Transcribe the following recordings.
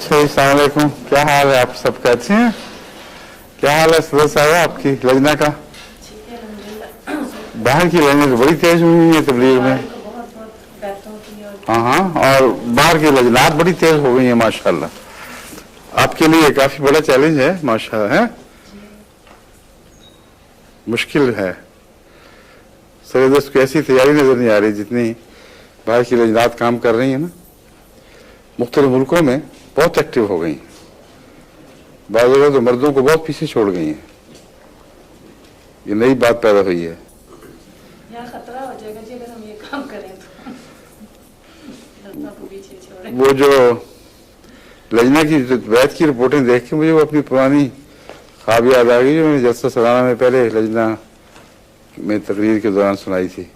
अच्छा जी, अस्सलाम वालेकुम। क्या हाल है? आप सब अच्छे हैं? क्या हाल है सदर साहब आपकी लजना का? बाहर की लजना तो बड़ी तेज हुई है तबलीग में। हाँ हाँ, और बाहर की लजनात बड़ी तेज हो गई है माशाल्लाह। आपके लिए काफी बड़ा चैलेंज है माशाल्लाह। है मुश्किल है। सरदस्त को ऐसी तैयारी नजर नहीं आ रही जितनी बाहर की लजनात काम कर रही है ना। मुख्तलिफ मुल्कों में बहुत एक्टिव हो गई हैं। बाज़ जगह तो मर्दों को बहुत पीछे छोड़ गई हैं। ये नई बात पैदा हुई है। यहाँ खतरा हो जाएगा जी अगर हम ये काम करें तो लड़का को पीछे छोड़े। वो जो लजना की बैत की रिपोर्टें देख के मुझे वो अपनी पुरानी ख्वाब याद आ गई जो मैंने जलसा सालाना में पहले लजना में तकरीर के दौरान सुनाई थी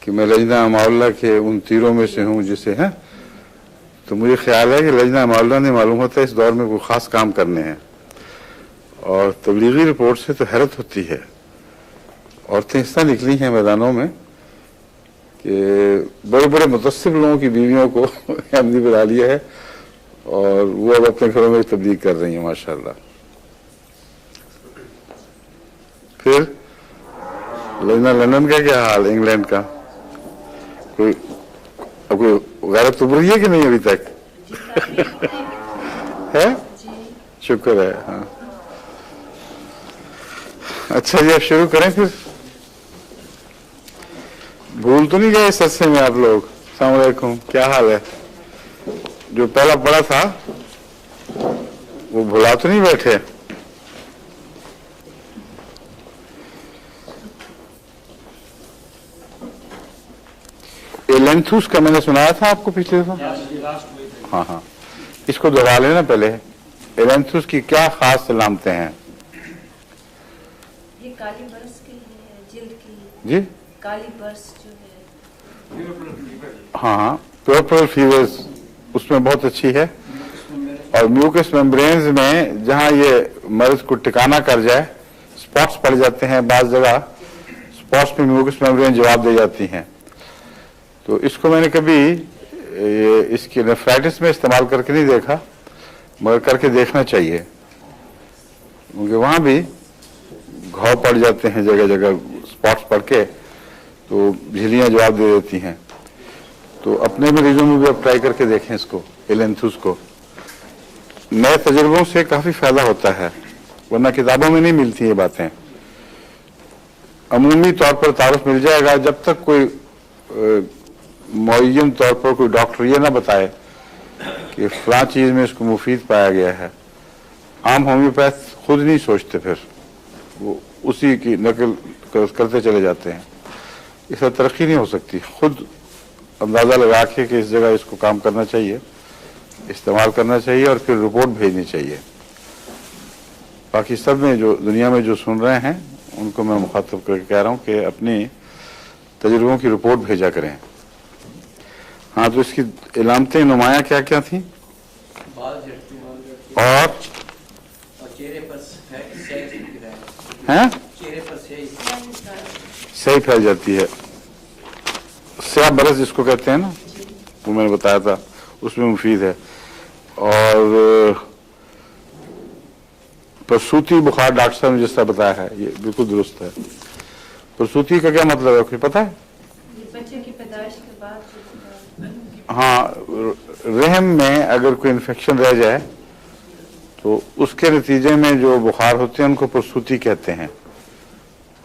कि मैं लजना मावला के उन तीरों में से हूँ जिसे है। तो मुझे ख्याल है कि लजना मावला ने मालूम होता है इस दौर में कोई ख़ास काम करने हैं। और तबलीगी रिपोर्ट से तो हैरत होती है। औरतें इस तरह निकली हैं मैदानों में कि बड़े बड़े मुतस्सिब लोगों की बीवियों को हमने बुला लिया है और वो अब अपने घरों में तबलीग कर रही हैं माशाल्लाह। फिर लजना लंदन का क्या हाल, इंग्लैंड का? कोई गैरत उभरी है कि नहीं अभी तक? है, शुक्र है। हाँ, अच्छा जी, अब शुरू करें फिर। भूल तो नहीं गए इस अरसे में आप लोग? अस्सलाम वालेकुम, क्या हाल है? जो पहला पढ़ा था वो भुला तो नहीं बैठे? एलेंथुस का मैंने सुनाया था आपको पिछले दफा। हाँ हाँ, इसको दोहरा लेना पहले। एलेंथुस की क्या खास सलामतें हैं? ये काली बरस के लिए जिल्द की जी, काली बरस जो है। हाँ हाँ, पर्पल फीवर्स उसमें बहुत अच्छी है। और म्यूकस मेम्ब्रेन्स में जहाँ ये मर्ज को टिकाना कर जाए, स्पॉट्स पड़ जाते हैं बाज़ जगह, स्पॉट्स में म्यूकस मेम्ब्रेन जवाब दे जाती हैं। तो इसको मैंने कभी इसकी नेफ्राइटिस में इस्तेमाल करके नहीं देखा, मगर करके देखना चाहिए क्योंकि वहाँ भी घाव पड़ जाते हैं जगह जगह, स्पॉट्स पड़ के तो झिल्लियाँ जवाब दे देती हैं। तो अपने मरीजों में भी अब ट्राई करके देखें इसको, एलेंथुस को। नए तजुर्बों से काफ़ी फ़ायदा होता है, वरना किताबों में नहीं मिलती ये बातें। अमूमी तौर पर तारुफ मिल जाएगा जब तक कोई मुअय्यन तौर पर कोई डॉक्टर ये ना बताए कि फलां चीज़ में इसको मुफीद पाया गया है। आम होम्योपैथ खुद नहीं सोचते, फिर वो उसी की नकल करते चले जाते हैं। इससे तरक्की नहीं हो सकती। खुद अंदाज़ा लगा के कि इस जगह इसको काम करना चाहिए, इस्तेमाल करना चाहिए और फिर रिपोर्ट भेजनी चाहिए। बाकी सब में जो दुनिया में जो सुन रहे हैं उनको मैं मुखातब करके कह रहा हूँ कि अपनी तजुर्बों की रिपोर्ट भेजा करें। हाँ, तो इसकी इलामतें नुमाया क्या क्या थी? और चेहरे पर हैं चेहरे पर सही फैल जाती है। स्याह बरस जिसको कहते हैं ना, वो मैंने बताया था, उसमें मुफीद है। और प्रसूति बुखार डॉक्टर साहब ने जिस तरह बताया है ये बिल्कुल दुरुस्त है। प्रसूति का क्या मतलब है, कुछ पता है? बच्चे की पैदाइश के बाद हाँ, रहम में अगर कोई इन्फेक्शन रह जाए तो उसके नतीजे में जो बुखार होते हैं उनको प्रसूति कहते हैं।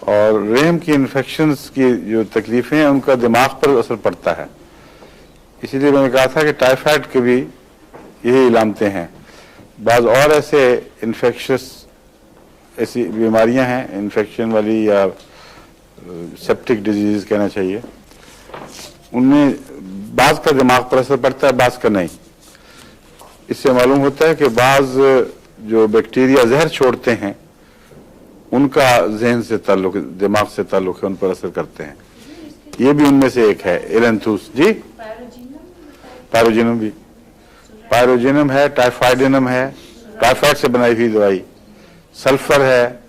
और रहम की इन्फेक्शंस की जो तकलीफें हैं उनका दिमाग पर असर पड़ता है। इसीलिए मैंने कहा था कि टाइफाइड के भी यही इलामतें हैं। बाज़ और ऐसे इन्फेक्शस ऐसी बीमारियां हैं, इन्फेक्शन वाली या सेप्टिक डिजीज कहना चाहिए, उनमें बाज़ का दिमाग पर असर पड़ता है, बाज़ का नहीं। इससे मालूम होता है कि बाज़ जो बैक्टीरिया जहर छोड़ते हैं उनका जहन से ताल्लुक, दिमाग से ताल्लुक है, उन पर असर करते हैं। ये भी उनमें से एक है, एलेंथुस। जी, पायरोजिनम भी, पायरोजिनम है, टाइफाइडिनम है, टाइफाइड से बनाई हुई दवाई, सल्फर है,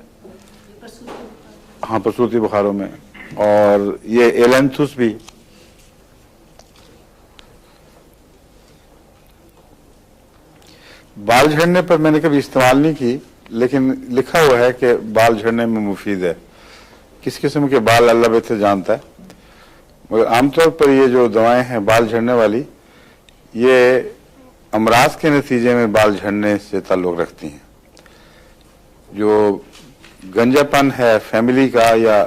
हाँ प्रसूति बुखारों में, और ये एलेंथुस भी। बाल झड़ने पर मैंने कभी इस्तेमाल नहीं की, लेकिन लिखा हुआ है कि बाल झड़ने में मुफीद है। किस किस्म के बाल अल्लाह बेहतर जानता है, मगर आमतौर पर ये जो दवाएं हैं बाल झड़ने वाली, ये अमराज के नतीजे में बाल झड़ने से ताल्लुक़ रखती हैं। जो गंजापन है फैमिली का या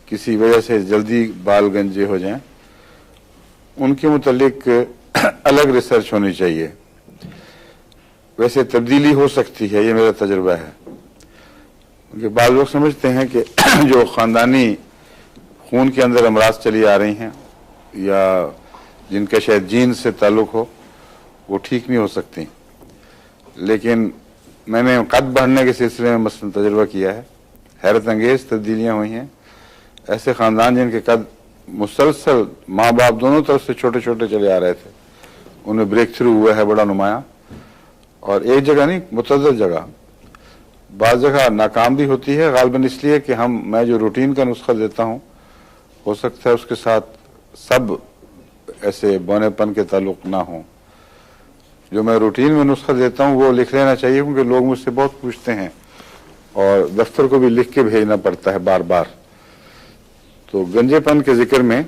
किसी वजह से जल्दी बाल गंजे हो जाएं, उनके मुतालिक अलग रिसर्च होनी चाहिए। वैसे तब्दीली हो सकती है, ये मेरा तजुर्बा है। क्योंकि बाल लोग समझते हैं कि जो ख़ानदानी खून के अंदर अमराज चली आ रही हैं या जिनका शायद जीन से ताल्लुक़ हो, वो ठीक नहीं हो सकती। लेकिन मैंने कद बढ़ने के सिलसिले में मसलन तजुर्बा किया है, हैरत अंगेज़ तब्दीलियाँ हुई हैं। ऐसे ख़ानदान जिनके कद मुसलसल माँ बाप दोनों तरफ से छोटे छोटे चले आ रहे थे, उनमें ब्रेक थ्रू हुआ है बड़ा नुमाया। और एक जगह नहीं, मुतअद्दिद जगह, बाज़ जगह नाकाम भी होती है, गालिबन इसलिए कि मैं जो रूटीन का नुस्खा देता हूँ, हो सकता है उसके साथ सब ऐसे बौनेपन के ताल्लुक़ ना हो। जो मैं रूटीन में नुस्खा देता हूँ वो लिख लेना चाहिए, क्योंकि लोग मुझसे बहुत पूछते हैं और दफ्तर को भी लिख के भेजना पड़ता है बार बार। तो गंजेपन के जिक्र में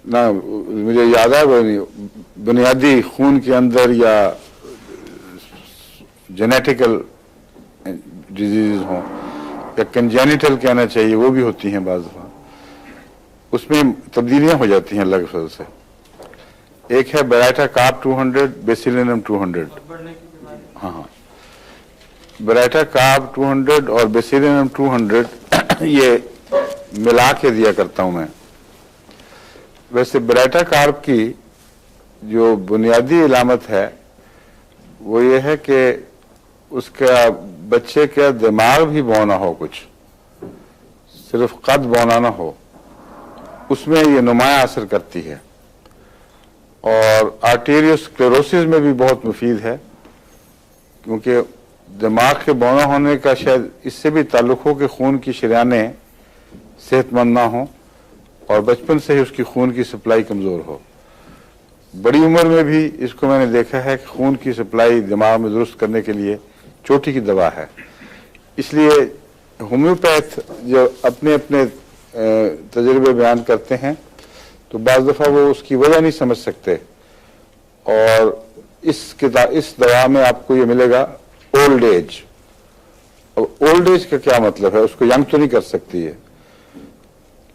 ना मुझे याद है, बुनियादी खून के अंदर या जेनेटिकल डिजीज हों या कंजेनिटल कहना चाहिए, वो भी होती हैं बाज़ दफ़ा, उसमें तब्दीलियाँ हो जाती हैं अलग फल से। एक है बेराटा कार्प 200, बेसिलिनम 200। हाँ, बेराटा कार्प 200 और बेसिलिनम 200 ये मिला के दिया करता हूँ मैं। वैसे बेराटा कार्प की जो बुनियादी इलामत है वो ये है कि उसका बच्चे का दिमाग भी बौना हो, कुछ सिर्फ कद बौना ना हो, उसमें ये नुमाया असर करती है। और आर्टेरियोस्क्लेरोसिस में भी बहुत मुफीद है, क्योंकि दिमाग के बौना होने का शायद इससे भी ताल्लुक़ हो कि खून की शरीयानें सेहतमंद ना हो और बचपन से ही उसकी खून की सप्लाई कमज़ोर हो। बड़ी उम्र में भी इसको मैंने देखा है कि खून की सप्लाई दिमाग में दुरुस्त करने के लिए चोटी की दवा है। इसलिए होम्योपैथ जो अपने अपने तजुर्बे बयान करते हैं, तो बाज़ दफ़ा वो उसकी वजह नहीं समझ सकते। और इस दवा में आपको ये मिलेगा ओल्ड एज। अब ओल्ड एज का क्या मतलब है, उसको यंग तो नहीं कर सकती है,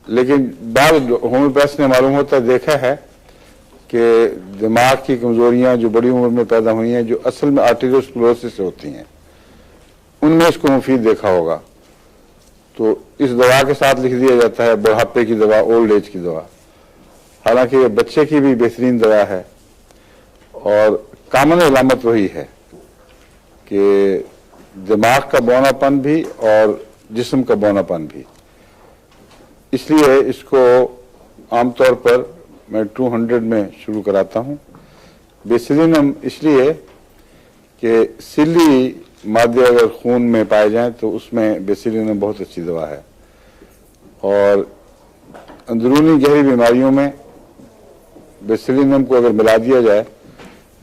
लेकिन बाद होम्योपैथ ने मालूम होता देखा है कि दिमाग की कमजोरियां जो बड़ी उम्र में पैदा हुई हैं, जो असल में आर्टेरियोस्क्लेरोसिस से होती हैं, उनमें इसको मुफीद देखा होगा। तो इस दवा के साथ लिख दिया जाता है बुढ़ापे की दवा, ओल्ड एज की दवा। हालांकि ये बच्चे की भी बेहतरीन दवा है और कामन अलामत वही है कि दिमाग का बौनापन भी और जिस्म का बौनापन भी। इसलिए इसको आमतौर पर मैं 200 में शुरू कराता हूँ। बेसिलिनम इसलिए कि सिली मादे अगर खून में पाए जाएं तो उसमें बेसिलिनम बहुत अच्छी दवा है। और अंदरूनी गहरी बीमारियों में बेसिलिनम को अगर मिला दिया जाए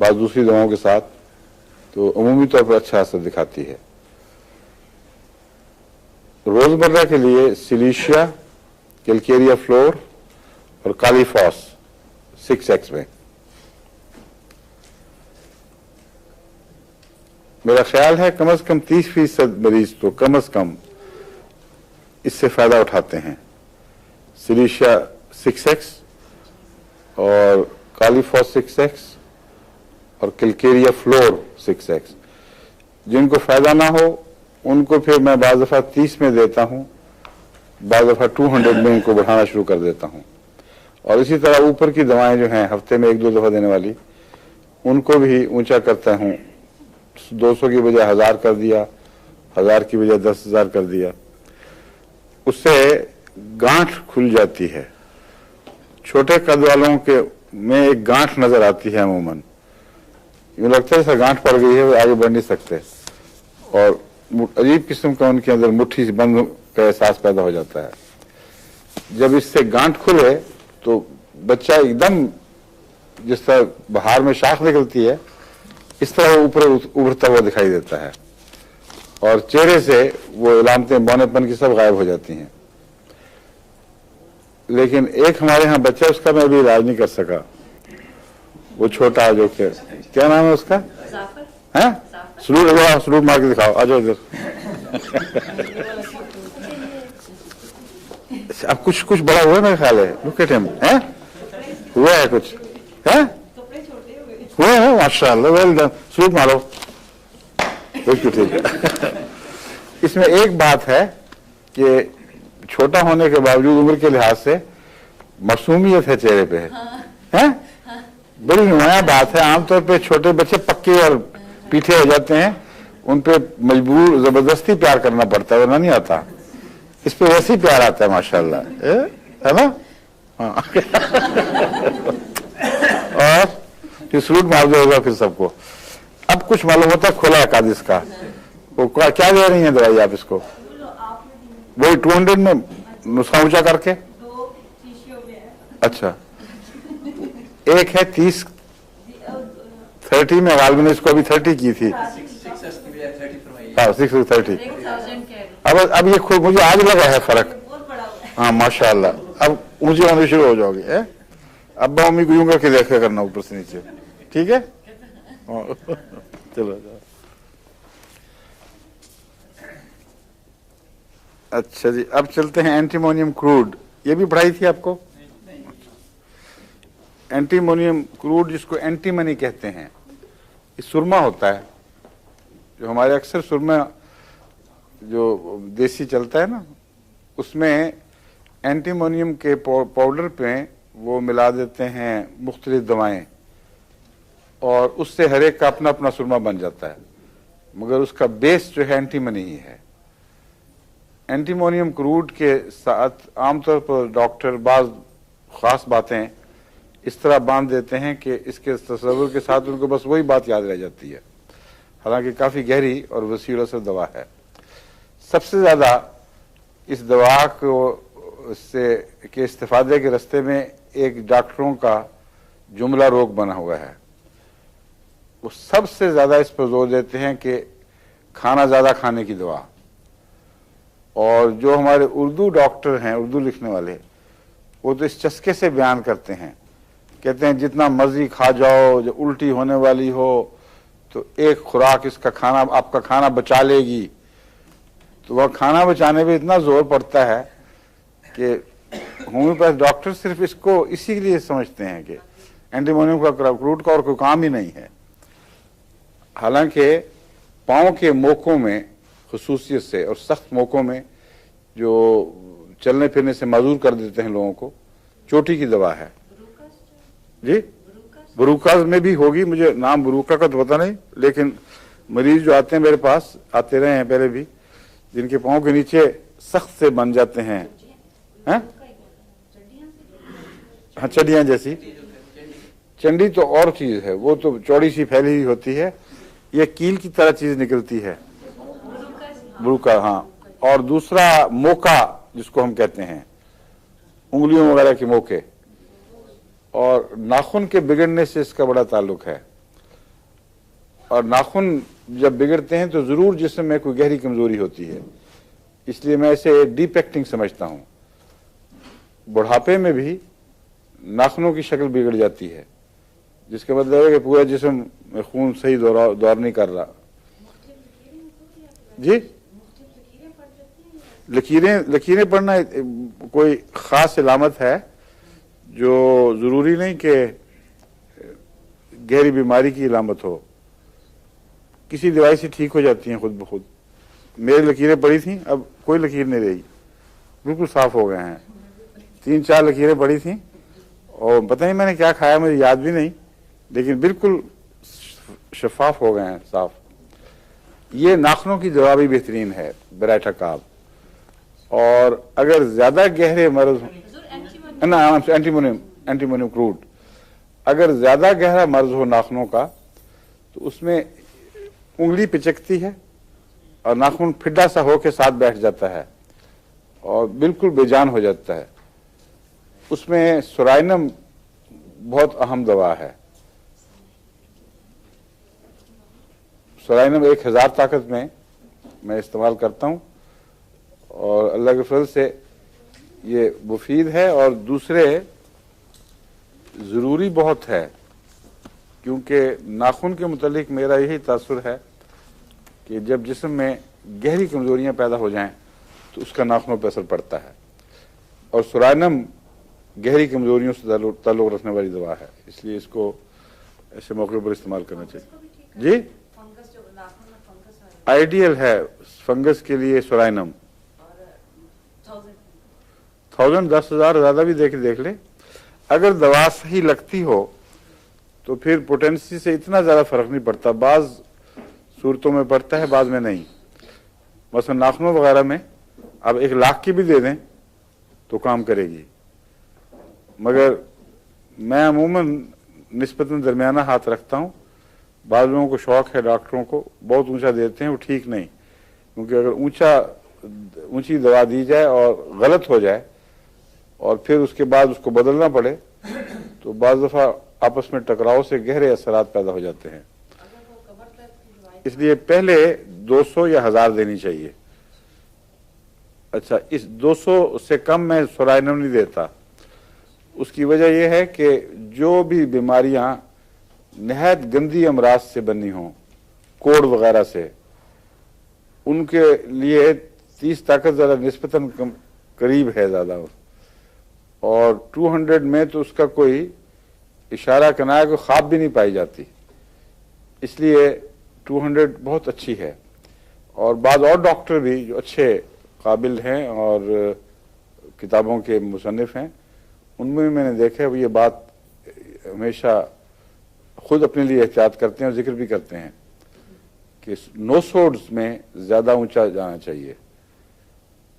बाद दूसरी दवाओं के साथ तो अमूमी तौर पर अच्छा असर दिखाती है। रोजमर्रा के लिए सिलीशिया, कैलकेरिया फ्लोर और कालीफॉस 6x में। मेरा ख्याल है कम से कम 30% मरीज तो कम से कम इससे फायदा उठाते हैं। सिलीशिया 6x और कालीफॉस 6x और कैलकेरिया फ्लोर 6x। जिनको फायदा ना हो उनको फिर मैं बाज़ दफ़ा 30 में देता हूँ, बाज़ दफ़ा 200 में इनको बढ़ाना शुरू कर देता हूँ। और इसी तरह ऊपर की दवाएं जो हैं हफ्ते में 1-2 दफ़ा देने वाली, उनको भी ऊंचा करता हूँ। 200 की बजाय 1000 कर दिया, 1000 की बजाय 10,000 कर दिया। उससे गांठ खुल जाती है। छोटे कद वालों के में एक गांठ नजर आती है, अमूमन यूँ लगता है जैसे गांठ पड़ गई है, वो आगे बढ़ नहीं सकते और अजीब किस्म का उनके अंदर मुट्ठी बंद का एहसास पैदा हो जाता है। जब इससे गांठ खुले तो बच्चा एकदम जिस तरह बाहर में शाख निकलती है, इस तरह वो ऊपर उभरता हुआ दिखाई देता है और चेहरे से वो इलामतें, बौनेपन की सब गायब हो जाती हैं। लेकिन एक हमारे यहाँ बच्चा, उसका मैं अभी इलाज नहीं कर सका, वो छोटा जो क्या नाम है उसका, है सलूट मार के दिखाओ, आ जाओ इधर। अब कुछ बड़ा हुआ मेरा ख्याल है, लुक एट हिम, है हुआ है कुछ, है हुआ है, माशाल्लाह, वेल डन, सलूट मारो, बिल्कुल ठीक है। इसमें एक बात है कि छोटा होने के बावजूद उम्र के लिहाज से मासूमियत है चेहरे पे, है बड़ी नुमाया बात है। आमतौर पे छोटे बच्चे पक्के और पीछे हो जाते हैं, उन पे मजबूर जबरदस्ती प्यार करना पड़ता है, वरना नहीं आता। इस पे वैसे ही प्यार आता है माशाल्लाह, है ना। हाँ। और सलूट मार दो होगा फिर सबको। अब कुछ मालूम होता है खुला कादिस का, वो क्या दे रही है दवाई आप इसको, वही 200 में नुस्खा ऊंचा करके, अच्छा एक है 30 में वाल ने इसको अभी 30 की थी, हाँ 630। अब ये खुद मुझे आज लगा है फर्क, हाँ माशाल्लाह। अब ऊंची होनी शुरू हो जाओगी, अब मम्मी को यूं करके देखा करना ऊपर से नीचे, ठीक है। चलो अच्छा जी, अब चलते हैं एंटीमोनियम क्रूड। ये भी पढ़ाई थी आपको, एंटीमोनियम क्रूड जिसको एंटीमनी कहते हैं, ये सुरमा होता है, जो हमारे अक्सर सुरमा जो देसी चलता है ना, उसमें एंटीमोनियम के पाउडर पे वो मिला देते हैं मुख्तलिफ दवाएं, और उससे हर एक का अपना अपना सुरमा बन जाता है, मगर उसका बेस जो है एंटीमनी ही है। एंटीमोनियम क्रूड के साथ आमतौर पर डॉक्टर बाज खास बातें इस तरह बांध देते हैं कि इसके तस्वुर के साथ उनको बस वही बात याद रह जाती है, हालांकि काफ़ी गहरी और वसील असर दवा है। सबसे ज़्यादा इस दवा को से के इस्तेफादे के रास्ते में एक डॉक्टरों का जुमला रोग बना हुआ है। वो सबसे ज़्यादा इस पर जोर देते हैं कि खाना ज़्यादा खाने की दवा, और जो हमारे उर्दू डॉक्टर हैं, उर्दू लिखने वाले, वो तो इस चस्के से बयान करते हैं, कहते हैं जितना मर्जी खा जाओ, जो उल्टी होने वाली हो तो एक खुराक इसका खाना, आपका खाना बचा लेगी। तो वह खाना बचाने पे इतना जोर पड़ता है कि होम्योपैथ डॉक्टर सिर्फ इसको इसी के लिए समझते हैं कि एंटीमोनियम का क्रूड का और कोई काम ही नहीं है। हालांकि पाँव के मोकों में खुसूसियत से और सख्त मौकों में जो चलने फिरने से माजूर कर देते हैं लोगों को, चोटी की दवा है जी। बरूकाज में भी होगी, मुझे नाम बरूका का तो पता नहीं, लेकिन मरीज जो आते हैं मेरे पास, आते रहे हैं पहले भी, जिनके पाँव के नीचे सख्त से बन जाते हैं, हाँ चड्डियां जैसी। चंडी तो और चीज है, वो तो चौड़ी सी फैली हुई होती है, ये कील की तरह चीज निकलती है, बरूका, हाँ। और दूसरा मोका जिसको हम कहते हैं, उंगलियों वगैरह के मोके, और नाखून के बिगड़ने से इसका बड़ा ताल्लुक है। और नाखून जब बिगड़ते हैं तो जरूर जिस्म में कोई गहरी कमजोरी होती है, इसलिए मैं इसे डिपेक्टिंग समझता हूं। बुढ़ापे में भी नाखूनों की शक्ल बिगड़ जाती है, जिसका मतलब है कि पूरा जिस्म में खून सही दौर नहीं कर रहा जी। लकीरें पड़ना कोई खास इलामत है जो जरूरी नहीं कि गहरी बीमारी की इलामत हो, किसी दवाई से ठीक हो जाती हैं खुद ब खुद। मेरी लकीरें पड़ी थी, अब कोई लकीर नहीं रही, बिल्कुल साफ हो गए हैं। 3-4 लकीरें पड़ी थी और पता नहीं मैंने क्या खाया, मुझे याद भी नहीं, लेकिन बिल्कुल शफाफ हो गए हैं, साफ। ये नाखूनों की दवा भी बेहतरीन है, बेराटाकाब। और अगर ज्यादा गहरे मर्ज ना, एंटीमोनियम क्रूड, अगर ज्यादा गहरा मर्ज हो नाखूनों का तो उसमें उंगली पिचकती है और नाखून फिड्डा सा होके साथ बैठ जाता है और बिल्कुल बेजान हो जाता है। उसमें सुराइनम बहुत अहम दवा है। सोलाइनम 1000 ताकत में मैं इस्तेमाल करता हूँ और अल्लाह के फजल से ये मुफीद है। और दूसरे ज़रूरी बहुत है, क्योंकि नाखून के मुतालिक मेरा यही तासुर है कि जब जिस्म में गहरी कमज़ोरियाँ पैदा हो जाएं तो उसका नाखूनों पर असर पड़ता है। और सोलाइनम गहरी कमज़ोरियों से ताल्लुक़ रखने वाली दवा है, इसलिए इसको ऐसे मौके पर इस्तेमाल करना चाहिए। जी, फंगस जो नाखून में फंगस है आइडियल है फंगस के लिए सोलाइनम। और 1000 ज़्यादा भी देख ले। अगर दवा सही लगती हो तो फिर पोटेंसी से इतना ज़्यादा फ़र्क नहीं पड़ता, बाज़ सूरतों में पड़ता है, बाद में नहीं। मसलन नाखूनों वगैरह में अब 1 लाख की भी दे दें तो काम करेगी, मगर मैं अमूमन निस्बतन दरमियाना हाथ रखता हूँ। बाद लोगों को शौक़ है, डॉक्टरों को बहुत ऊंचा देते हैं, वो ठीक नहीं, क्योंकि अगर ऊंची दवा दी जाए और गलत हो जाए और फिर उसके बाद उसको बदलना पड़े तो बाज़ दफ़ा आपस में टकराव से गहरे असरात पैदा हो जाते हैं। अगर वो कमर दर्द की दवाई इसलिए पहले 200 या 1000 देनी चाहिए। अच्छा, इस 200 से कम मैं सोलाइनम नहीं देता। उसकी वजह यह है कि जो भी बीमारियां नहायत गंदी अमराज से बनी हों, कोड़ वगैरह से, उनके लिए 30 ताकत ज़रा निस्बतन करीब है ज़्यादा, और 200 में तो उसका कोई इशारा करना को ख्वाब भी नहीं पाई जाती, इसलिए 200 बहुत अच्छी है। और बाद और डॉक्टर भी जो अच्छे काबिल हैं और किताबों के मुसन्निफ हैं, उनमें मैंने देखा है ये बात हमेशा खुद अपने लिए एहतियात करते हैं और जिक्र भी करते हैं कि नोसोड्स में ज़्यादा ऊंचा जाना चाहिए।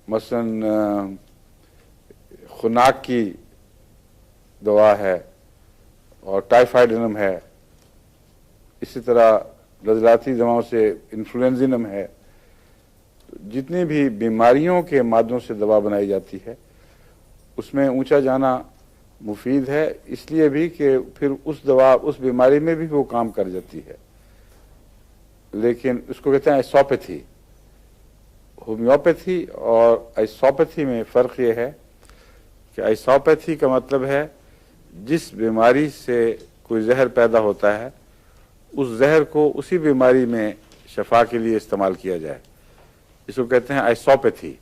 मसलन खुनाक की दवा है और टाइफाइडनम है, इसी तरह नज़लाती दवाओं से इन्फ्लुएंजिनम है। जितनी भी बीमारियों के मादों से दवा बनाई जाती है उसमें ऊंचा जाना मुफीद है, इसलिए भी कि फिर उस दवा उस बीमारी में भी वो काम कर जाती है। लेकिन उसको कहते हैं आइसोपैथी। होम्योपैथी और आइसोपैथी में फ़र्क ये है कि आइसोपैथी का मतलब है जिस बीमारी से कोई जहर पैदा होता है उस जहर को उसी बीमारी में शफा के लिए इस्तेमाल किया जाए, इसको कहते हैं आइसोपैथी।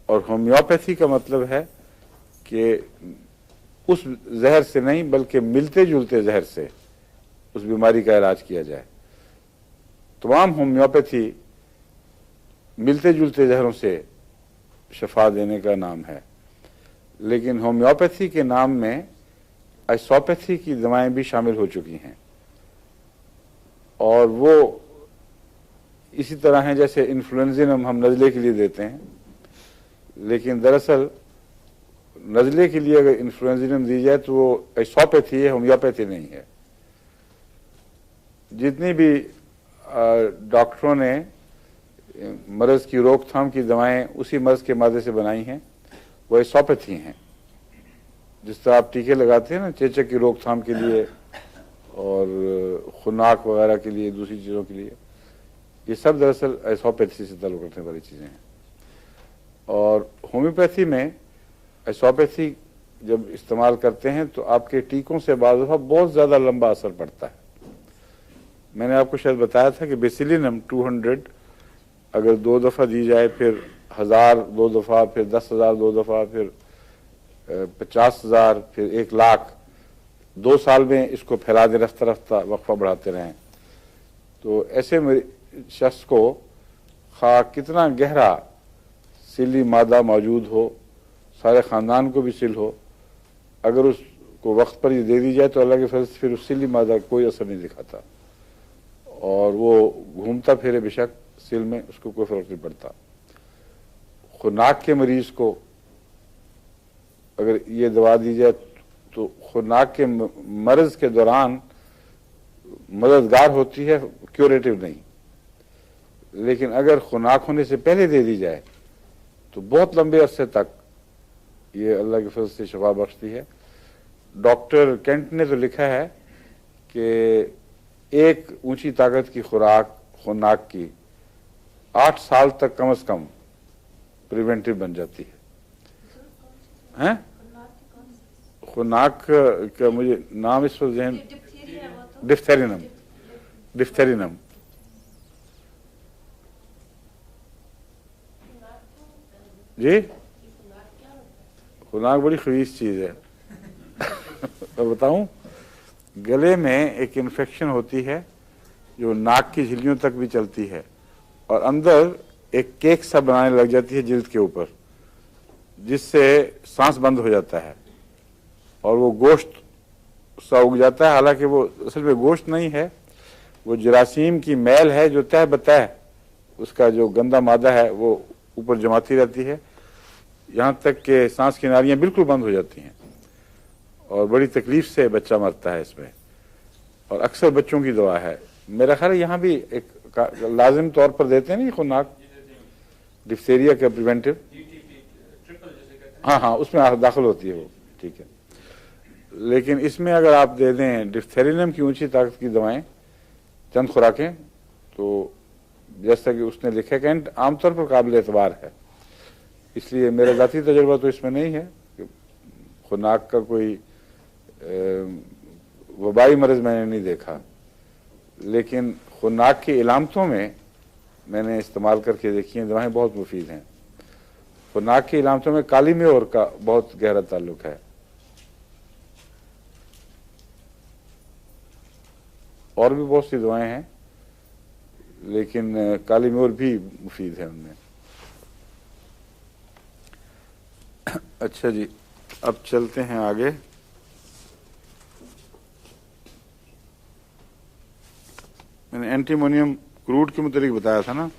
और होम्योपैथी का मतलब है कि उस जहर से नहीं बल्कि मिलते जुलते जहर से उस बीमारी का इलाज किया जाए। तमाम होम्योपैथी मिलते जुलते जहरों से शफा देने का नाम है, लेकिन होम्योपैथी के नाम में आइसोपैथी की दवाएं भी शामिल हो चुकी हैं और वो इसी तरह हैं जैसे इन्फ्लुएंजिनम हम नज़ले के लिए देते हैं, लेकिन दरअसल नज़ले के लिए अगर इन्फ्लुएंजिनम दी जाए तो वो आइसोपैथी है, होम्योपैथी नहीं है। जितनी भी डॉक्टरों ने मर्ज़ की रोकथाम की दवाएं उसी मर्ज़ के मादे से बनाई हैं वो आइसोपैथी हैं। जिस तरह आप टीके लगाते हैं ना चेचक की रोकथाम के लिए और खुनाक वगैरह के लिए, दूसरी चीज़ों के लिए, ये सब दरअसल आइसोपैथी से ताल्लुक़ रखने वाली चीज़ें हैं। और होम्योपैथी में आइसोपैथी जब इस्तेमाल करते हैं तो आपके टीकों से बाज़ दफ़ा बहुत ज़्यादा लंबा असर पड़ता है। मैंने आपको शायद बताया था कि बेसिलिनम 200 अगर 2 दफ़ा दी जाए, फिर 1000 2 दफ़ा, फिर 10,000 2 दफ़ा, फिर 50,000, फिर 1 लाख, 2 साल में इसको फैला दे, रफ्ता रफ्ता वक्फा बढ़ाते रहें, तो ऐसे शख्स को खा कितना गहरा सिली मादा मौजूद हो, सारे ख़ानदान को भी सिल हो, अगर उसको वक्त पर ये दे दी जाए तो अल्लाह के फजल से फिर उस सिली मादा कोई असर नहीं दिखाता और वो घूमता फिरे बेशक सिल में, उसको कोई फ़र्क नहीं पड़ता। खुनाक के मरीज़ को अगर ये दवा दी जाए तो खुनाक के मर्ज़ के दौरान मददगार होती है, क्यूरेटिव नहीं। लेकिन अगर खुनाक होने से पहले दे दी जाए तो बहुत लंबे अरसे तक ये अल्लाह के फजल से शफा बख्शती है। डॉक्टर केंट ने तो लिखा है कि एक ऊंची ताकत की खुराक खुनाक की 8 साल तक कम से कम प्रिवेंटिव बन जाती है। खुनाक का मुझे नाम इस पर ज़हन, डिफ्थेरिनम, डिफ्थेरिनम। जी, खुनाक बड़ी खबीस चीज है। तो बताऊं, गले में एक इन्फेक्शन होती है जो नाक की झिल्लियों तक भी चलती है और अंदर एक केक सा बनाने लग जाती है जिल्द के ऊपर, जिससे सांस बंद हो जाता है और वो गोश्त सा उग जाता है। हालांकि वो असल में गोश्त नहीं है, वो जरासीम की मैल है जो तह बतह उसका जो गंदा मादा है वो ऊपर जमाती रहती है, यहाँ तक कि सांस की नालियाँ बिल्कुल बंद हो जाती हैं और बड़ी तकलीफ से बच्चा मरता है इसमें। और अक्सर बच्चों की दवा है। मेरा ख्याल है यहाँ भी एक लाजिम तौर पर देते हैं नहीं खुनाक, डिप्थीरिया का प्रिवेंटिव। हाँ हाँ, उसमें दाखिल होती है वो, ठीक है। लेकिन इसमें अगर आप दे दें डिप्थेरिनम की ऊंची ताकत की दवाएं, चंद खुराकें, तो जैसा कि उसने लिखा है कि आमतौर पर काबिल एतबार है। इसलिए मेरा ज़ाती तजुर्बा तो इसमें नहीं है कि खुनाक का कोई वबाई मर्ज मैंने नहीं देखा, लेकिन खुनाक की इलामतों में मैंने इस्तेमाल करके देखी हैं दवाएं, बहुत मुफीद हैं। खुनाक की इलामतों में काली म्योर का बहुत गहरा ताल्लुक है और भी बहुत सी दवाएं हैं, लेकिन काली म्योर भी मुफीद है उनमें। अच्छा जी, अब चलते हैं आगे। मैंने एंटीमोनियम क्रूड के मुतालिक बताया था ना,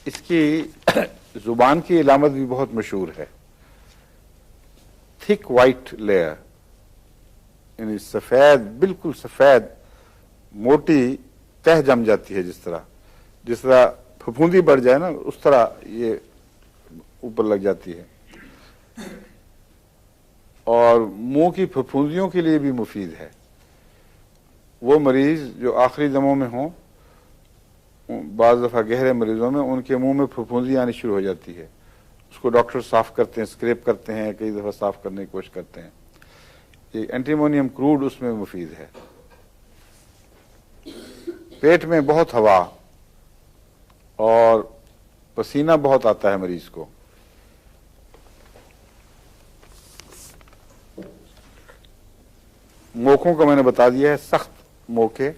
इसकी जुबान की इलामत भी बहुत मशहूर है, थिक वाइट लेयर, यानी सफेद, बिल्कुल सफेद मोटी तह जम जाती है। जिस तरह फफूंदी बढ़ जाए ना, उस तरह ये ऊपर लग जाती है और मुंह की फफूंदियों के लिए भी मुफीद है। वो मरीज जो आखिरी दमों में हों, बाज़ दफ़ा गहरे मरीजों में उनके मुंह में फफूंदी आनी शुरू हो जाती है, उसको डॉक्टर साफ करते हैं, स्क्रैप करते हैं, कई दफ़ा साफ करने की कोशिश करते हैं। ये एंटीमोनियम क्रूड उसमें मुफीद है। पेट में बहुत हवा और पसीना बहुत आता है मरीज को, मोकों का मैंने बता दिया है, सख्त मोके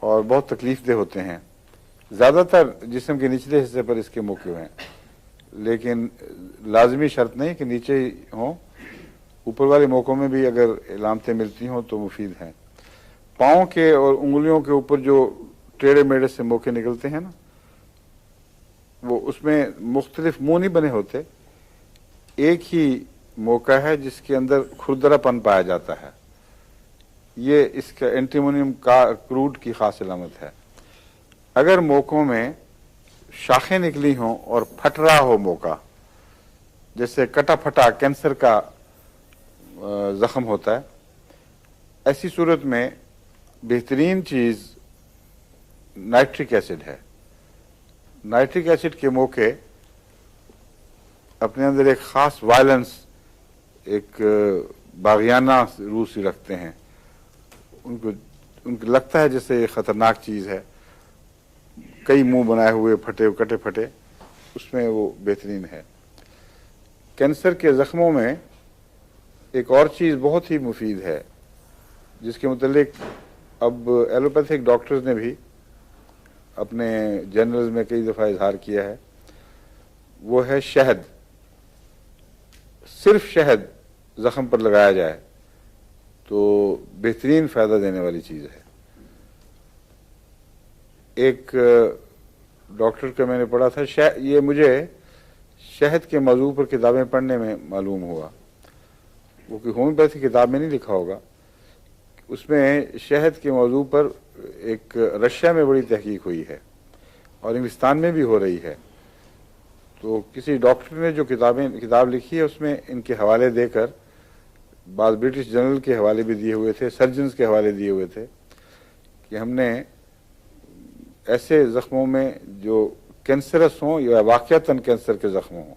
और बहुत तकलीफदेह होते हैं। ज़्यादातर जिस्म के निचले हिस्से पर इसके मोके हैं, लेकिन लाजमी शर्त नहीं कि नीचे ही हों, ऊपर वाले मोकों में भी अगर इलामतें मिलती हों तो मुफीद हैं। पाँव के और उंगलियों के ऊपर जो टेढ़े मेढ़े से मोके निकलते हैं ना, वो उसमें मुख्तलिफ मुंह नहीं बने होते, एक ही मौका है जिसके अंदर खुरदरापन पाया जाता है। ये इसका एंटीमोनियम का क्रूड की खास इलामत है। अगर मौकों में शाखें निकली हों और फट रहा हो मौका, जैसे कटा फटा कैंसर का जख्म होता है, ऐसी सूरत में बेहतरीन चीज नाइट्रिक एसिड है। नाइट्रिक एसिड के मौके अपने अंदर एक खास वायलेंस, एक बागियाना रूह से रखते हैं। उनको लगता है जैसे ये खतरनाक चीज है, कई मुंह बनाए हुए फटे कटे फटे, उसमें वो बेहतरीन है। कैंसर के जख्मों में एक और चीज बहुत ही मुफीद है, जिसके मुतालिक अब एलोपैथिक डॉक्टर्स ने भी अपने जर्नल्स में कई दफ़ा इजहार किया है, वो है शहद। सिर्फ शहद जख्म पर लगाया जाए तो बेहतरीन फ़ायदा देने वाली चीज़ है। एक डॉक्टर का मैंने पढ़ा था, ये मुझे शहद के मौजू पर किताबें पढ़ने में मालूम हुआ, वो कि होम्योपैथी किताब में नहीं लिखा होगा, उसमें शहद के मौजू पर एक रशिया में बड़ी तहकीक हुई है और इंग्लिस्तान में भी हो रही है। तो किसी डॉक्टर ने जो किताब लिखी है उसमें इनके हवाले देकर, बाद ब्रिटिश जर्नल के हवाले भी दिए हुए थे, सर्जन्स के हवाले दिए हुए थे, कि हमने ऐसे जख्मों में जो कैंसरस हों या वाक़यातन कैंसर के जख्म हों,